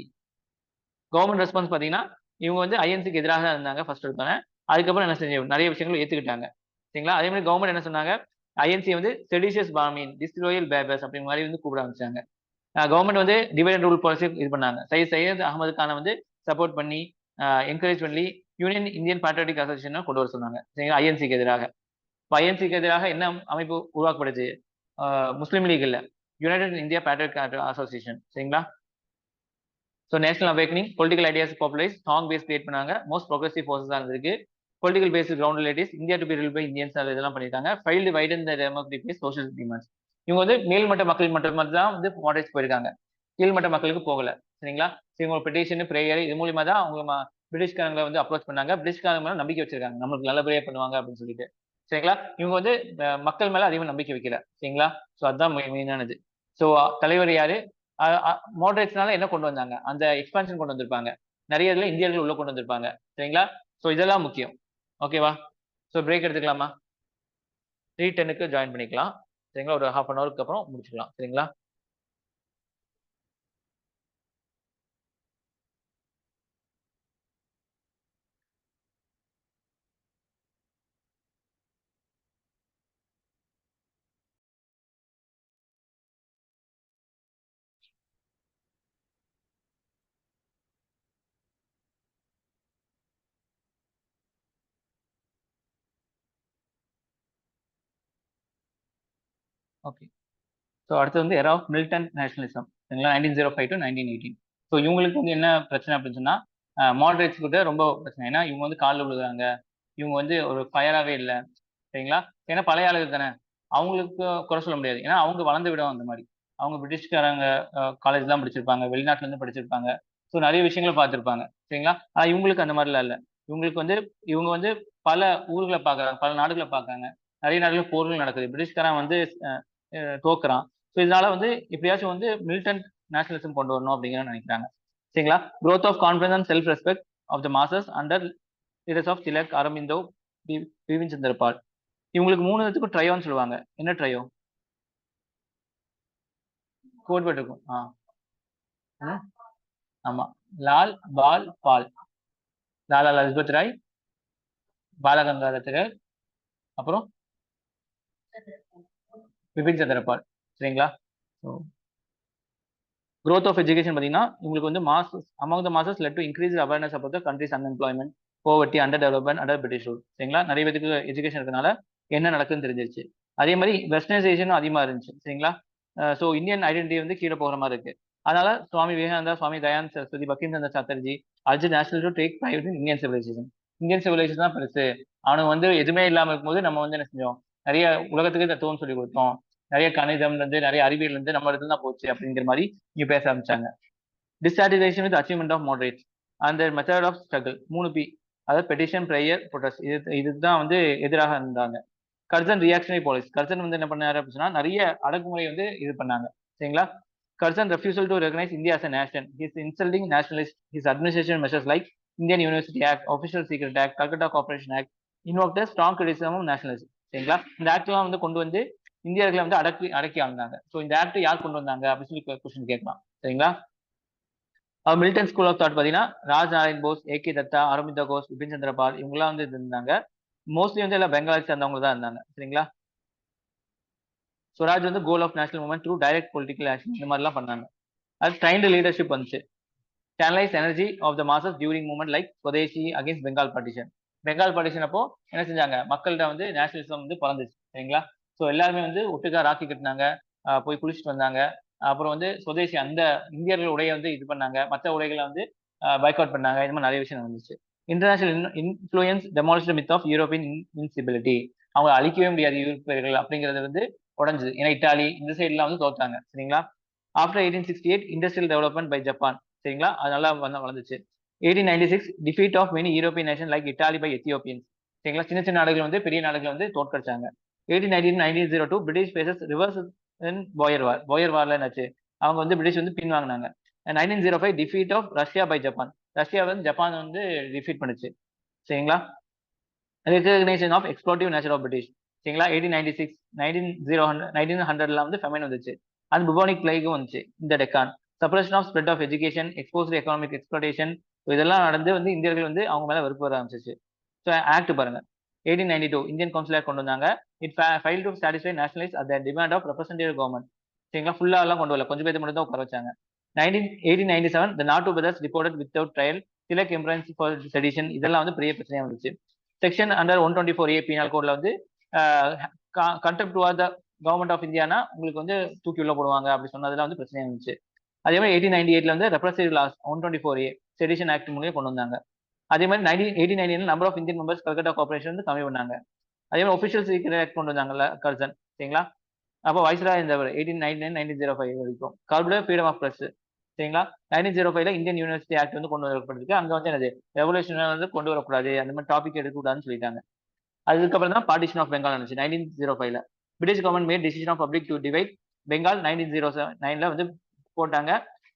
Government response பாத்தீங்கன்னா இவங்க வந்து ஐஎன்சிக்கு எதிராக இருந்தாங்க ஃபர்ஸ்ட் எடுத்தாங்க. அதுக்கப்புறம் என்ன செஞ்சு நிறைய விஷயங்கள் ஏத்துக்கிட்டாங்க. சரிங்களா, அதே மாதிரி கவர்மெண்ட் என்ன சொன்னாங்க, ஐஎன்சி வந்து செடிஷியஸ் பாமீன், டிஸ்லோயல் பேபர்ஸ் அப்படிங்கிற மாதிரி வந்து கூப்பிட ஆரம்பிச்சாங்க. கவர்மெண்ட் வந்து டிவைட் அண்ட் ரூல் பாலிசி இது பண்ணாங்க. சையத் அகமது கானை வந்து சப்போர்ட் பண்ணி என்கரேஜ் பண்ணி யூனியன் இந்தியன் பேட்ரியாட்டிக் அசோசியேஷன் கொண்டு வர சொன்னாங்க. சரிங்களா, ஐஎன்சிக்கு எதிராக. ஐஎன்சிக்கு எதிராக என்ன அமைப்பு உருவாக்கப்படுச்சு, முஸ்லீம் லீக் இல்ல, யுனைடெட் இந்தியா பேட்ரியாட்டிக் அசோசியேஷன். சரிங்களா, so national awakening, political ideas popularise, strong base create பண்ணாங்க, மோஸ்ட் ப்ரோக்ரஸிவ் ஃபோர்ஸஸாக இருந்திருக்கு. Political base ground relatives, India to be ruled by Indians இதெல்லாம் பண்ணிட்டாங்க. Failed widen the democratic base social demands. இவங்க வந்து மேல்மட்ட மக்கள் மட்டும் தான் வந்து மாடரேட்ஸ் போயிருக்காங்க, கீழ்மட்ட மக்களுக்கு போகல. சரிங்களா, இவங்க பெட்டிஷன், பிரேயர் இது மூலியமா தான் அவங்க பிரிட்டிஷ்காரங்களை வந்து அப்ரோச் பண்ணாங்க. பிரிட்டிஷ்காரங்க மேல நம்பிக்கை வச்சிருக்காங்க, நம்மளுக்கு நல்லபடியா பண்ணுவாங்க அப்படின்னு சொல்லிட்டு. சரிங்களா, இவங்க வந்து மக்கள் மேல அதிகமாக நம்பிக்கை வைக்கல. சரிங்களா, ஸோ அதுதான் மெயினானது. ஸோ தலைவர் யாரு, மாடரேட்ஸ்னால என்ன கொண்டு வந்தாங்க, அந்த எக்ஸ்பான்ஷன் கொண்டு வந்திருப்பாங்க, நிறைய இதுல இந்தியர்கள் உள்ள கொண்டு வந்திருப்பாங்க. சரிங்களா, ஸோ இதெல்லாம் முக்கியம். ஓகேவா, ஸோ பிரேக் எடுத்துக்கலாமா, 3:10 ஜாயின் பண்ணிக்கலாம். சரிங்களா, ஒரு ½ hourக்கு அப்புறம் முடிச்சுக்கலாம். சரிங்களா, ஓகே. ஸோ அடுத்து வந்து எரா ஆஃப் மிலிட்டன்ட் நேஷனலிசம். சரிங்களா, 1905 to 1918. ஸோ இவங்களுக்கு வந்து என்ன பிரச்சனை அப்படின்னு சொன்னா, மாடரேட்ஸ் கிட்ட ரொம்ப பிரச்சனை. ஏன்னா இவங்க வந்து காலில் விழுகிறாங்க, இவங்க வந்து ஒரு ஃபயராகவே இல்லை, சரிங்களா. ஏன்னா பழைய ஆளுகள் தானே, அவங்களுக்கு குறை சொல்ல முடியாது. ஏன்னா அவங்க வளர்ந்த விடம் அந்த மாதிரி. அவங்க பிரிட்டிஷ்காரங்க காலேஜ் தான் படிச்சிருப்பாங்க, வெளிநாட்டுல இருந்து படிச்சிருப்பாங்க. ஸோ நிறைய விஷயங்களை பார்த்துருப்பாங்க, சரிங்களா. ஆனா இவங்களுக்கு அந்த மாதிரிலாம் இல்லை. இவங்களுக்கு வந்து இவங்க வந்து பல ஊர்களை பார்க்குறாங்க, பல நாடுகளை பார்க்குறாங்க. நிறைய நாடுகள் போர்கள் நடக்குது, பிரிட்டிஷ்காரன் வந்து தோக்குறான். ஸோ இதனால வந்து எப்படியாச்சும் வந்து மிலிட்டன்ட் நேஷனலிசம் கொண்டு வரணும் அப்படிங்கிற நினைக்கிறாங்க, சரிங்களா. growth of confidence and self respect of the masses under leaders of Tilak, Aurobindo, Bipin Chandra Pal. இவங்களுக்கு 3 இதுக்கும் ட்ரையோன்னு சொல்லுவாங்க. என்ன ட்ரையோ? கோட்வேர்ட் இருக்கும். ஆமா. லால், பால், பால். லாலா லஜபத் ராய், பாலகங்காதர திலக், அப்புறம் பிபின் சந்திர பால், சரிங்களா. growth ஆஃப் எஜுகேஷன் பார்த்தீங்கன்னா உங்களுக்கு வந்து masses among the masses led to increase awareness about the countries unemployment, போவர்ட்டி, under development, under British rule, சரிங்களா. நிறைய பேருக்கு எஜுகேஷன் இருக்கனால என்ன நடக்குதுன்னு தெரிஞ்சிருச்சு. அதே மாதிரி வெஸ்டர்னைசேஷனும் அதிகமாக இருந்துச்சு, சரிங்களா. ஸோ இந்தியன் ஐடென்டிட்டி வந்து கீழே போகிற மாதிரி இருக்கு. அதனால சுவாமி விவேகானந்தா, சுவாமி தயானந்த் சரஸ்வதி, பக்கிம் சந்திர சாட்டர்ஜி அர்ஜுன் national to take private in Indian civilisation. Indian civilisation தான் பெருசு, அவனுக்கு வந்து எதுவுமே இல்லாமல் இருக்கும்போது நம்ம வந்து என்ன செஞ்சோம், நிறைய உலகத்துக்கு தத்துவம் சொல்லி கொடுத்தோம், நிறைய கணிதம் இருந்து நிறைய அறிவியல் இருந்து நம்ம இடத்துல தான் போச்சு அப்படிங்கிற மாதிரி இங்க பேச ஆரம்பிச்சாங்க. Dissatisfaction with achievement of moderates அந்த மெத்தட் ஆஃப் ஸ்ட்ரகிள் 3P, அதாவது பெட்டிஷன், ப்ரேயர், ப்ரொடெஸ்ட், இதுதான் வந்து எதிராக இருந்தாங்க. கர்சன் ரியாக்ஷனரி பாலிசி, கர்சன் வந்து என்ன பண்ணாரு அப்படின்னா நிறைய அடக்குமுறை வந்து இது பண்ணாங்க, சரிங்களா. Curzon refusal to recognise India as a nation, his insulting nationalist, his administration measures like Indian University Act, Official Secret Act, Calcutta Corporation Act invoked a strong criticism of nationalism, சரிங்களா. இந்த ஆக்ட்லாம் வந்து கொண்டு வந்து இந்தியர்களை வந்து அடக்கி ஆளுனாங்க. ஸோ இந்த act யார் கொண்டு வந்தாங்க அப்படின்னு சொல்லி கொஸ்டின் கேட்கலாம், சரிங்களா. மிலிட்டன் ஸ்கூல் ஆஃப் தாட் பார்த்தீங்கன்னா ராஜ் நாராயண் போஸ், ஏகே தத்தா, அரவிந்தா கோஷ், பிபின் சந்திர பால் இவங்கெல்லாம் வந்து இருந்தாங்க. மோஸ்ட்லி வந்து எல்லாம் பெங்காலி சேர்ந்தவங்க தான் இருந்தாங்க, சரிங்களா. ஸ்வராஜ் வந்து goal of national movement through direct political action இந்த மாதிரிலாம் பண்ணாங்க. அது ட்ரைன்டு லீடர்ஷிப் வந்துச்சு. Channelise energy of the masses during movement like Swadeshi against Bengal partition. Bengal partition அப்போ என்ன செஞ்சாங்க, மக்கள்கிட்ட வந்து நேஷனலிசம் வந்து பறந்துச்சு, சரிங்களா. ஸோ எல்லாருமே வந்து ஒட்டுக்கா ராக்கி கட்டினாங்க, போய் குளிச்சுட்டு வந்தாங்க. அப்புறம் வந்து சுதேசி அந்த இந்தியர்கள் உடைய வந்து இது பண்ணாங்க, மற்ற உடைகளை வந்து பைக் அவுட் பண்ணாங்க. இந்த மாதிரி நிறைய விஷயம் நடந்துச்சு. International influence demolish myth of European invincibility, அவங்க அழிக்கவே முடியாது யூரோப்பியர்கள் அப்படிங்கிறது வந்து உடஞ்சுது. ஏன்னா இட்டாலி இந்த சைட்லாம் வந்து தோத்தாங்க, சரிங்களா. After 1868 industrial development by Japan, சரிங்களா, அது நல்லா வளர்ந்துச்சு. 1896 defeat of many European nation like Italy by Ethiopians, சரிங்களா. சின்ன சின்ன நாடுகள் வந்து பெரிய நாடுகளை வந்து தோற்கடிச்சாங்க. 1902 British faces reverse Boer war. Boer வார்ல என்னாச்சு, அவங்க வந்து பிரிட்டிஷ் வந்து பின்வாங்கினாங்க. 1905 defeat of Russia by Japan, Russia வந்து ஜப்பான் வந்து டிஃபீட் பண்ணுச்சு, சரிங்களா. Recognition of exploitative nature of British, சரிங்களா. 1896 1900 வந்து ஃபெமைன் வந்துச்சு. அது புபோனிக் பிளேகும் வந்துச்சு இந்த Deccan. Suppression of spread of education, exposed economic exploitation, இதெல்லாம் நடந்து வந்து இந்தியர்கள் வந்து அவங்க மேல வெறுப்பு வர ஆரம்பிச்சிச்சு. ஸோ ஆக்ட் பாருங்க, 1892 இந்தியன் கவுன்சில் ஆக்ட் கொண்டு வந்தாங்க. It fail to satisfy nationalise at the demand of representative government, சரிங்களா. ஃபுல்லா எல்லாம் கொண்டு வரல, கொஞ்சம் பேர் மட்டும் தான் உட்கார வச்சாங்க. 1897 the Natu brothers reported without trial, Tilak எம்ப்ரன்ஸ் ஃபார் செடிஷன், இதெல்லாம் வந்து பெரிய பிரச்சனையா வந்துச்சு. செக்ஷன் அண்டர் 124A பீனல் கோட்ல வந்து contempt toward the government of இந்தியானா உங்களுக்கு வந்து தூக்கி உள்ள போடுவாங்க அப்படி சொன்னதுல வந்து பிரச்சனை இருந்துச்சு. அதே மாதிரி 1898 வந்து ரெப்ரசிவ் லாஸ் 124A செடிஷன் ஆக்ட் மூலியம் கொண்டு வந்தாங்க. அதே மாதிரி 1899 number of Indian members Calcutta corporation வந்து கம்மி பண்ணாங்க. அதே மாதிரி ஒபிஷியல் சீக்ரெட் ஆக்ட் கொண்டு வந்தாங்கல்ல கர்சன், சரிங்களா. அப்போ வைஸ்ராய் இருந்தவர் 1899 1905 வரைக்கும் கார்பரேட் ஃப்ரீடம் ஆஃப் பிரஸ், சரிங்களா. 1905 இந்தியன் யூனிவர்சிட்டி ஆக்ட் வந்து கொண்டு வரப்பட்டிருக்கு. அங்க வந்து என்னது ரெவல்யூஷன் வந்து கொண்டு வரக்கூடாது, அந்த மாதிரி டாபிக் எடுக்கக்கூடாதுன்னு சொல்லிட்டாங்க. அதுக்கப்புறம் தான் பார்ட்டிஷன் ஆஃப் பெங்கால் இருந்துச்சு 1905. British government made decision of public to divide Bengal 1909 வந்து போட்டாங்க.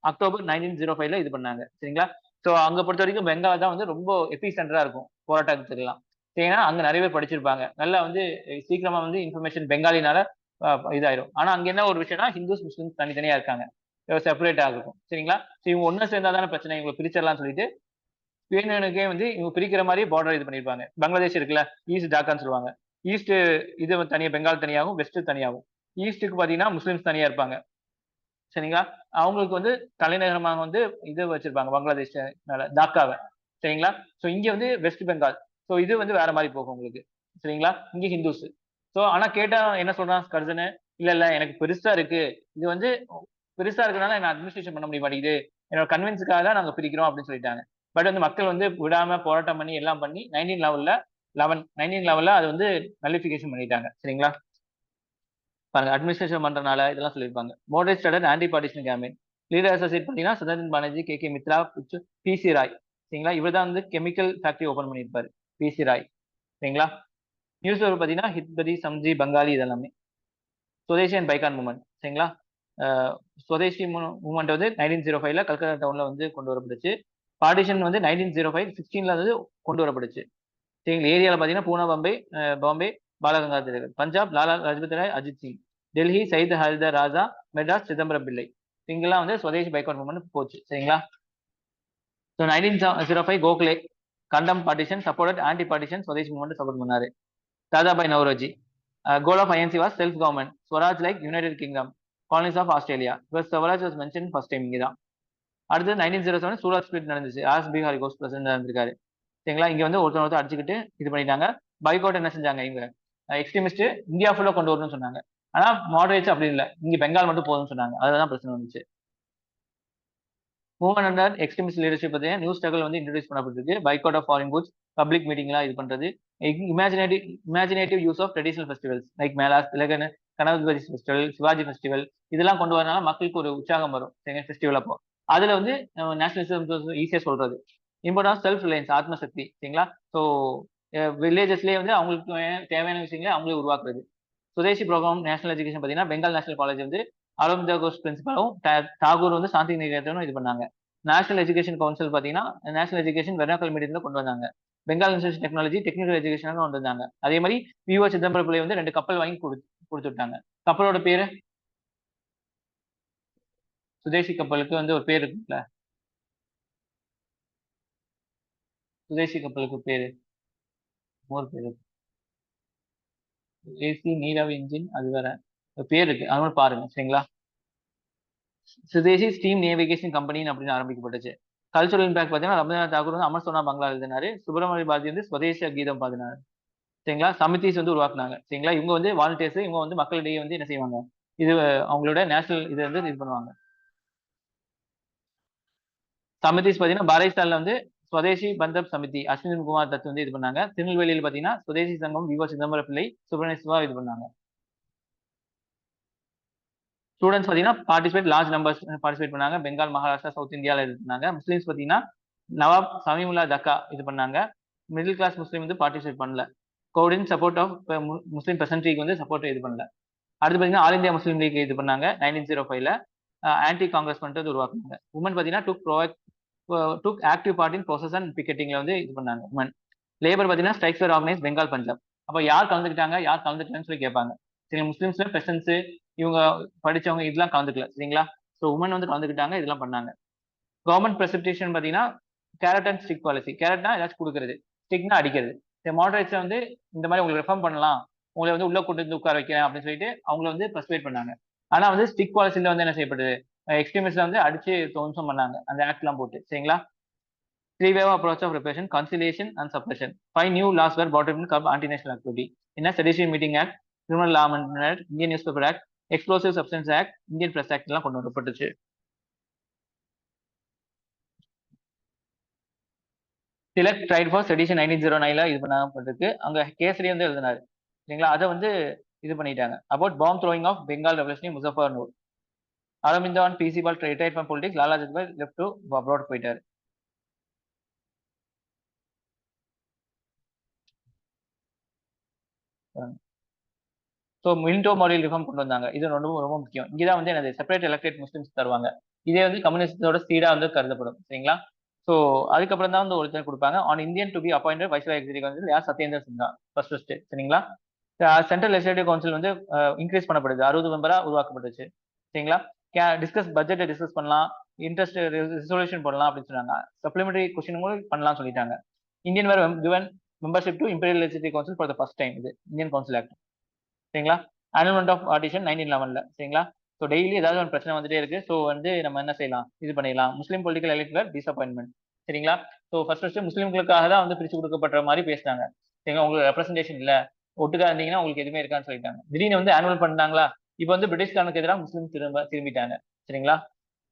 அக்டோபர் 1905 இது பண்ணாங்க, சரிங்களா. ஸோ அங்க பொறுத்த வரைக்கும் பெங்கால் தான் வந்து ரொம்ப எபி சென்டரா இருக்கும் போராட்டத்துக்குலாம். ஏன்னா அங்க நிறைய பேர் படிச்சிருப்பாங்க, நல்லா வந்து சீக்கிரமா வந்து இன்ஃபர்மேஷன் பெங்காலினால இதாயிரும். ஆனா அங்க என்ன ஒரு விஷயம்னா ஹிந்துஸ் முஸ்லிம்ஸ் தனித்தனியா இருக்காங்க, செப்பரேட்டா இருக்கும், சரிங்களா. ஸோ இவங்க ஒன்னு சேர்ந்தா தானே பிரச்சனை, இவங்க பிரிச்சிடலாம் சொல்லிட்டு யூனியனுக்கே வந்து இவங்க பிரிக்கிற மாதிரி பார்டர் இது பண்ணிருப்பாங்க. பங்களாதேஷ் இருக்குல்ல, ஈஸ்ட் டாக்கான்னு சொல்லுவாங்க. ஈஸ்ட் இது தனியா பெங்கால் தனியாகும், வெஸ்ட் தனியாகும். ஈஸ்ட்டுக்கு பாத்தீங்கன்னா முஸ்லிம்ஸ் தனியா இருப்பாங்க, சரிங்களா. அவங்களுக்கு வந்து தலைநகரமாக வந்து இது வச்சிருப்பாங்க பங்களாதேஷ் மேல டாக்காவை, சரிங்களா. ஸோ இங்க வந்து வெஸ்ட் பெங்கால். ஸோ இது வந்து வேற மாதிரி போகும் உங்களுக்கு, சரிங்களா. இங்க ஹிந்துஸ். ஸோ ஆனா கேட்டா என்ன சொல்றான் கர்சனு, இல்ல இல்ல எனக்கு பெருசா இருக்கு, இது வந்து பெருசா இருக்கனால என்ன அட்மினிஸ்ட்ரேஷன் பண்ண முடிய மாட்டேங்குது, என்னோட கன்வின்ஸுக்காக தான் நாங்க பிரிக்கிறோம் அப்படின்னு சொல்லிட்டாங்க. பட் வந்து மக்கள் வந்து விடாம போராட்டம் பண்ணி எல்லாம் பண்ணி 1911 1911 அது வந்து நல்லிஃபிகேஷன் பண்ணிட்டாங்க. சரிங்களா? பாருங்க அட்மினிஸ்ட்ரேஷன் பண்றனால இதெல்லாம் சொல்லியிருப்பாங்க. Moderate started anti partition campaign. Leader associate பார்த்தீங்கன்னா சுதர்சன் பானர்ஜி, கே மித்ரா, பி.சி. ராய். சரிங்களா? இவர் தான் வந்து கெமிக்கல் ஃபேக்டரி ஓபன் பண்ணியிருப்பாரு. பி.சி. ராய். சரிங்களா? நியூஸ் பேப்பர் பார்த்தீங்கன்னா ஹிட்பதி, சம்ஜி, பங்காளி இதெல்லாமே. சுதேசி அண்ட் பைகான் மூவ்மெண்ட். சரிங்களா? சுதேசி மூவ்மெண்ட் வந்து 1905ல கல்கத்தா டவுன்ல வந்து கொண்டு வரப்பட்டுச்சு. பார்ட்டிஷன் வந்து 1905 16ல வந்து கொண்டு வரப்பட்டுச்சு. சரிங்களா? ஏரியாவில் பார்த்தீங்கன்னா பூனா, பாம்பே பாலகங்காதர், பஞ்சாப் லாலா லஜபத் ராய், அஜித் சிங், டெல்லி சையத் ஹைதர் ராஜா, மெட்ராஸ் சிதம்பரம் பிள்ளை. இங்கெல்லாம் வந்து சுதேசி பைக்காட் மூவ்மெண்ட் போச்சு. சரிங்களா? So 1905 Gokhale condemn partition support anti partition Swadeshi movement support பண்ணாரு. Dadabhai Naoroji goal of INC was self government Swaraj like United Kingdom colonies of Australia. Swaraj was mention first time இங்கே தான். அடுத்து 1907 சூரத் ஸ்பிளிட் நடந்துச்சு. ஆஸ் பீகாரி கோஸ் பிரசிடண்ட் இருந்திருக்காரு. சரிங்களா? இங்க வந்து ஒருத்தர் அடிச்சுக்கிட்டு இது பண்ணிட்டாங்க. பைகாட் என்ன செஞ்சாங்க இவங்க எக்ஸ்ட்ரீமிஸ்ட் இந்தியா ஃபுல்லா கொண்டு வரணும்னு சொன்னாங்க. ஆனா மாடரேட்ஸ் அப்படி இல்லை, இங்க பெங்கால் மட்டும் போதும்னு சொன்னாங்க. அதுதான் பிரச்சனை வந்துச்சு. மூவ்மெண்ட் அண்டர் எக்ஸ்ட்ரீமிஸ்ட் லீடர்ஷிப் பத்தி நியூ ஸ்ட்ரகல் வந்து இன்ட்ரடியூஸ் பண்ணப்பட்டிருக்கு. Boycott of foreign goods, public மீட்டிங்லாம் இது பண்றது, imaginative use of traditional festivals like melas, திலகன், கனகபதி ஃபெஸ்டிவல், சிவாஜி ஃபெஸ்டிவல் இதெல்லாம் கொண்டு வரனால மக்களுக்கு ஒரு உற்சாகம் வரும் ஃபெஸ்டிவல் அப்போ. அதுல வந்து நேஷனலிசம் ஈஸியா சொல்றது. இம்பார்ட்டன்ஸ் செல்ஃப் ரிலையன்ஸ் ஆத்ம சக்தி. சரிங்களா? ஸோ வில்லேஜஸ்லேயே வந்து அவங்களுக்கு தேவையான விஷயங்களை அவங்களே உருவாக்குறது. சுதேசி ப்ரோக்ராம் நேஷனல் எஜுகேஷன் பார்த்தீங்கன்னா பெங்கால் நேஷனல் காலேஜ் வந்து அரவிந்தா கோஷ் பிரின்சிபலும் தாகூர் வந்து சாந்தி நிகேதனும் இது பண்ணாங்க. நேஷனல் எஜுகேஷன் கவுன்சில் பார்த்தீங்கன்னா நேஷனல் எஜுகேஷன் வெர்னாக்கல் மீடியத்தில் கொண்டு வந்தாங்க. Bengal institute technology technical education கொண்டு வந்தாங்க. அதே மாதிரி விஓ சிதம்பரம் பிள்ளை வந்து 2 கப்பல் வாங்கி கொடுத்துட்டாங்க. கப்பலோட பேரு சுதேசி கப்பலுக்கு வந்து ஒரு பேர் இருக்குல்ல, சுதேசி கப்பலுக்கு பேரு ஒரு பேரு ஏசி நீராவி இன்ஜின் அது வேற பேர் இருக்கு, அது மாதிரி பாருங்க. சரிங்களா? சுதேசி ஸ்டீம் நேவிகேஷன் கம்பெனி அப்படின்னு ஆரம்பிக்கப்பட்டுச்சு. கல்ச்சுரல் இம்பாக்ட் பார்த்தீங்கன்னா ரவீந்திரநாத் தாகூர் வந்து அமர் சோனா பங்களா எழுதினாரு. சுப்பிரமணிய பாரதி வந்து ஸ்வதேச கீதம் பாடினாரு. சரிங்களா? சமிதிஸ் வந்து உருவாக்குனாங்க. சரிங்களா? இவங்க வந்து வாலண்டியர்ஸ், இவங்க வந்து மக்களிடையே வந்து என்ன செய்வாங்க, இது அவங்களோட நேஷனல் இது வந்து இது பண்ணுவாங்க. சமிதிஸ் பார்த்தீங்கன்னா பாரிஸ்தான்ல வந்து ஸ்வதேசி பந்தப் சமிதி அஸ்வின் குமார் தத் வந்து இது பண்ணாங்க. திருநெல்வேலியில் பார்த்தீங்கன்னா சுதேசி சங்கம் விவோ சிதம்பரம் பிள்ளை சுப்பிரமணியசிவா இது பண்ணாங்க. ஸ்டூடெண்ட்ஸ் பார்த்தீங்கன்னா லார்ஜ் நம்பர்ஸ் பார்ட்டிசிபேட் பண்ணாங்க. பெங்கால், மகாராஷ்டிரா, சவுத் இந்தியாவில் இது பண்ணாங்க. முஸ்லீம்ஸ் பார்த்தீங்கன்னா நவாப் சமீமுல்லா தக்கா இது பண்ணாங்க. மிடில் கிளாஸ் முஸ்லீம் வந்து பார்ட்டிசிபேட் பண்ணல. கோடின் சப்போர்ட் ஆஃப் முஸ்லீம் பெசன்ட்ரிக்கு வந்து சப்போர்ட் இது பண்ணல. அடுத்து பார்த்தீங்கன்னா ஆல் இந்தியா முஸ்லீம் லீக் இது பண்ணாங்க 1905ல. ஆன்டி காங்கிரஸ் பண்ணிட்டு உருவாக்குனாங்க. உமன் பார்த்தீங்கன்னா took active part in process and பிக்கெட்டிங்ல வந்து இது பண்ணாங்க உமன். லேபர் பார்த்தீங்கன்னா strikes for organise Bengal, Punjab. அப்போ யார் கலந்துக்கிட்டாங்க, யார் கலந்துக்கலன்னு சொல்லி கேட்பாங்க. சரி, முஸ்லீம்ஸ்ல பெசன்ஸ் இவங்க படிச்சவங்க இதெல்லாம் கலந்துக்கல. சரிங்களா? ஸோ உமன் வந்து கலந்துக்கிட்டாங்க, இதெல்லாம் பண்ணாங்க. கவர்மெண்ட் பிரசிபிடேஷன் பார்த்தீங்கன்னா கேரட் அண்ட் ஸ்டிக் பாலிசி. கேரட்னா ஏதாச்சும் கொடுக்குறது, ஸ்டிக்னா அடிக்கிறது. மாடரேட்ஸ் வந்து இந்த மாதிரி உங்களுக்கு ரெஃபார்ம் பண்ணலாம், உங்களை வந்து உள்ள கொண்டு வந்து உட்கார வைக்கிறேன் அப்படின்னு சொல்லிட்டு அவங்கள வந்து பர்சுவேட் பண்ணாங்க. ஆனா வந்து ஸ்டிக் பாலிசில வந்து என்ன செய்யப்படுது, எக்ஸ்ட்ரீமிஸ்ட்ல வந்து அடிச்சு துவம்சம் பண்ணாங்க அந்த ஆக்ட்லாம் போட்டு. சரிங்களா? Three-way approach of repression, conciliation, and suppression. 5 new laws were brought in to curb anti-national activity. In a Sedition Meeting Act, Criminal Law Amendment Act, Indian Newspaper Act, Explosive Substance Act, Indian Press Act எல்லாம் கொண்டு வரப்பட்டுச்சு. Tilak tried for sedition 1909ல இது பண்ணப்பட்டிருக்கு. அங்க கேசரி வந்து எழுதினாரு. சரிங்களா? அதை வந்து இது பண்ணிட்டாங்க. About bomb throwing of Bengal revolution Muzaffarpur. Aurobindo and B C Pal retired from politics. Lala Lajpat left to abroad போயிட்டாரு. ஸோ மின்டோ மாடல் ரிஃபார்ம் கொண்டு வந்தாங்க. இது ரொம்ப ரொம்ப முக்கியம். இங்கதான் வந்து எனது செப்பரேட் எலக்டட் முஸ்லிம்ஸ் தருவாங்க. இதே வந்து கம்யூனிஸ்டோட சீடா வந்து கருதப்படும். சரிங்களா? ஸோ அதுக்கப்புறம் தான் வந்து ஒருத்தர் கொடுப்பாங்க. On Indian to be appointed viceroy executive council யார் சத்யேந்திர சின்ஹா ஃபர்ஸ்ட். சரிங்களா? சென்ட்ரல் லெஜிஸ்லேட்டிவ் கவுன்சில் வந்து இன்க்ரீஸ் பண்ணப்படுது, 60 மெம்பரா உருவாக்கப்பட்டுச்சு. சரிங்களா? டிஸ்கஸ் பட்ஜெட்டை டிஸ்கஸ் பண்ணலாம், இன்ட்ரெஸ்ட் ரிசல்யூஷன் பண்ணலாம் அப்படின்னு சொன்னாங்க. சப்ளிமெண்டரி கொஸ்டின் பண்ணலாம் சொல்லிட்டாங்க. Indian were given membership to imperial legislative council for the first time. இது இந்தியன் கவுன்சில் ஆக்ட். சரிங்களா? அனல்மெண்ட் ஆஃப் ஆர்டிஷன் 1911ல. சரிங்களா? ஸோ டெய்லி ஏதாவது ஒரு பிரச்சனை வந்துட்டே இருக்கு. ஸோ வந்து நம்ம என்ன செய்யலாம், இது பண்ணிடலாம். முஸ்லீம் பொலிட்டிக்கல் எலிட்ல டிசப்பாயின்மெண்ட். சரிங்களா? ஸோ ஃபர்ஸ்ட் முஸ்லீம்களுக்காக தான் வந்து பிரிச்சு கொடுக்கப்படுற மாதிரி பேசினாங்க. சரிங்களா? உங்களுக்கு ரெப்ரஸன்டேஷன் இல்ல, ஒட்டுக்கா இருந்தீங்கன்னா உங்களுக்கு எதுவுமே இருக்கான்னு சொல்லிட்டாங்க. திடீர்னு வந்து ஆனுவல் பண்ணாங்களா, இப்போ வந்து பிரிட்டிஷ்காரனுக்கு எதிராக முஸ்லீம் திரும்பிட்டாங்க. சரிங்களா?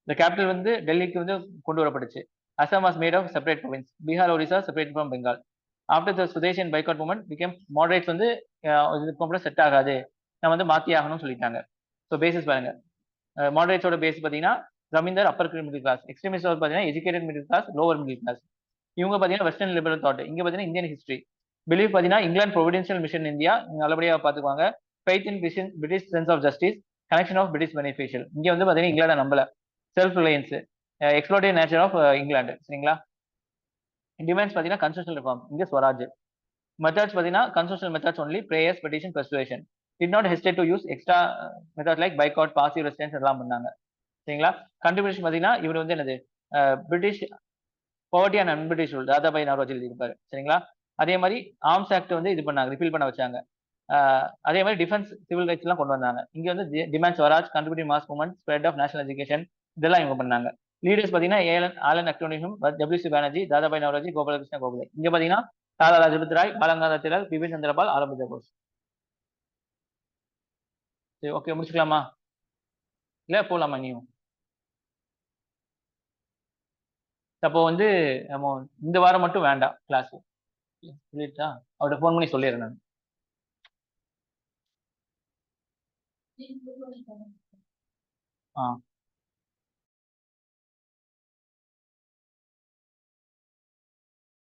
இந்த கேபிட்டல் வந்து டெல்லிக்கு வந்து கொண்டு வரப்பட்டுச்சு. Assam was made of separate province. Bihar, Orissa separate from Bengal. After the சுதேஷன் பைகாட் மூமெண்ட் பிகேம் மாடரேட்ஸ் வந்து இதுக்கு அப்புறம் செட் ஆகாது, நம்ம வந்து மாத்தி ஆகணும்னு சொல்லிட்டாங்க. ஸோ பேசிஸ் பாருங்க, மாடரேட்ஸோட பேஸ் பார்த்தீங்கன்னா zamindar upper middle class, extremist பார்த்தீங்கன்னா educated middle class, lower middle class. இவங்க பார்த்தீங்கன்னா வெஸ்டர்ன் லிபரல் தாட், இங்க பார்த்தீங்கன்னா இந்தியன் ஹிஸ்டரி. பிலீவ் பார்த்தீங்கன்னா இங்கிலாந்து ப்ரொவிடென்ஷியல் மிஷன் இந்தியா, நல்லபடியா பார்த்துக்குவாங்க. Faith in British sense of justice, connection of British beneficial. இங்க வந்து பார்த்தீங்கன்னா இங்கிலாந்து நம்பல, self reliance, explorative nature of England. சரிங்களா? டிமாண்ட்ஸ் பார்த்தீங்கன்னா கன்ஸ்டியூஷனல் ரிஃபார்ம், இங்க ஸ்வராஜ். மெத்தட்ஸ் பார்த்தீங்கன்னா constitutional methods only, prayers, petition, persuasion. Did not hesitate to use extra method like boycott, passive resistance எல்லாம் பண்ணாங்க. சரிங்களா? கண்ட்ரிபியூஷன் பார்த்தீங்கன்னா இவர் வந்து என்னது, British poverty and unbritish rule Dadabhai Naoroji எழுதியிருப்பாரு. சரிங்களா? அதே மாதிரி ஆர்ம்ஸ் ஆக்ட் வந்து இது பண்ணாங்க, ரிப்பீல் பண்ண வச்சாங்க. அதே மாதிரி டிஃபென்ஸ் சிவில் ரைட்ஸ் எல்லாம் கொண்டு வந்தாங்க. இங்க வந்து demand Swaraj, contributive mass movement, spread of national education, இதெல்லாம் இவங்க பண்ணாங்க. லீடர்ஸ் பார்த்தீங்கன்னா ஆலன் அக்டோனியம், டபிள்யூசி பானர்ஜி, தாதாபாய் நவரோஜி, கோபாலகிருஷ்ண கோகலே. இங்க பார்த்தீங்கன்னா லாலா லஜபத் ராய், பாலகங்காதர் திலக், பிபின் சந்திரபால், ஆரம்பித கோஷ். சரி, ஓகே, முடிச்சுக்கலாமா? இல்ல போலாமா நீயும்? அப்போ வந்து நம்ம இந்த வாரம் மட்டும் வேண்டாம் கிளாஸ், சொல்லிட்டா அவர்கிட்ட ஃபோன் பண்ணி சொல்லிடுறேன் நான். ஆ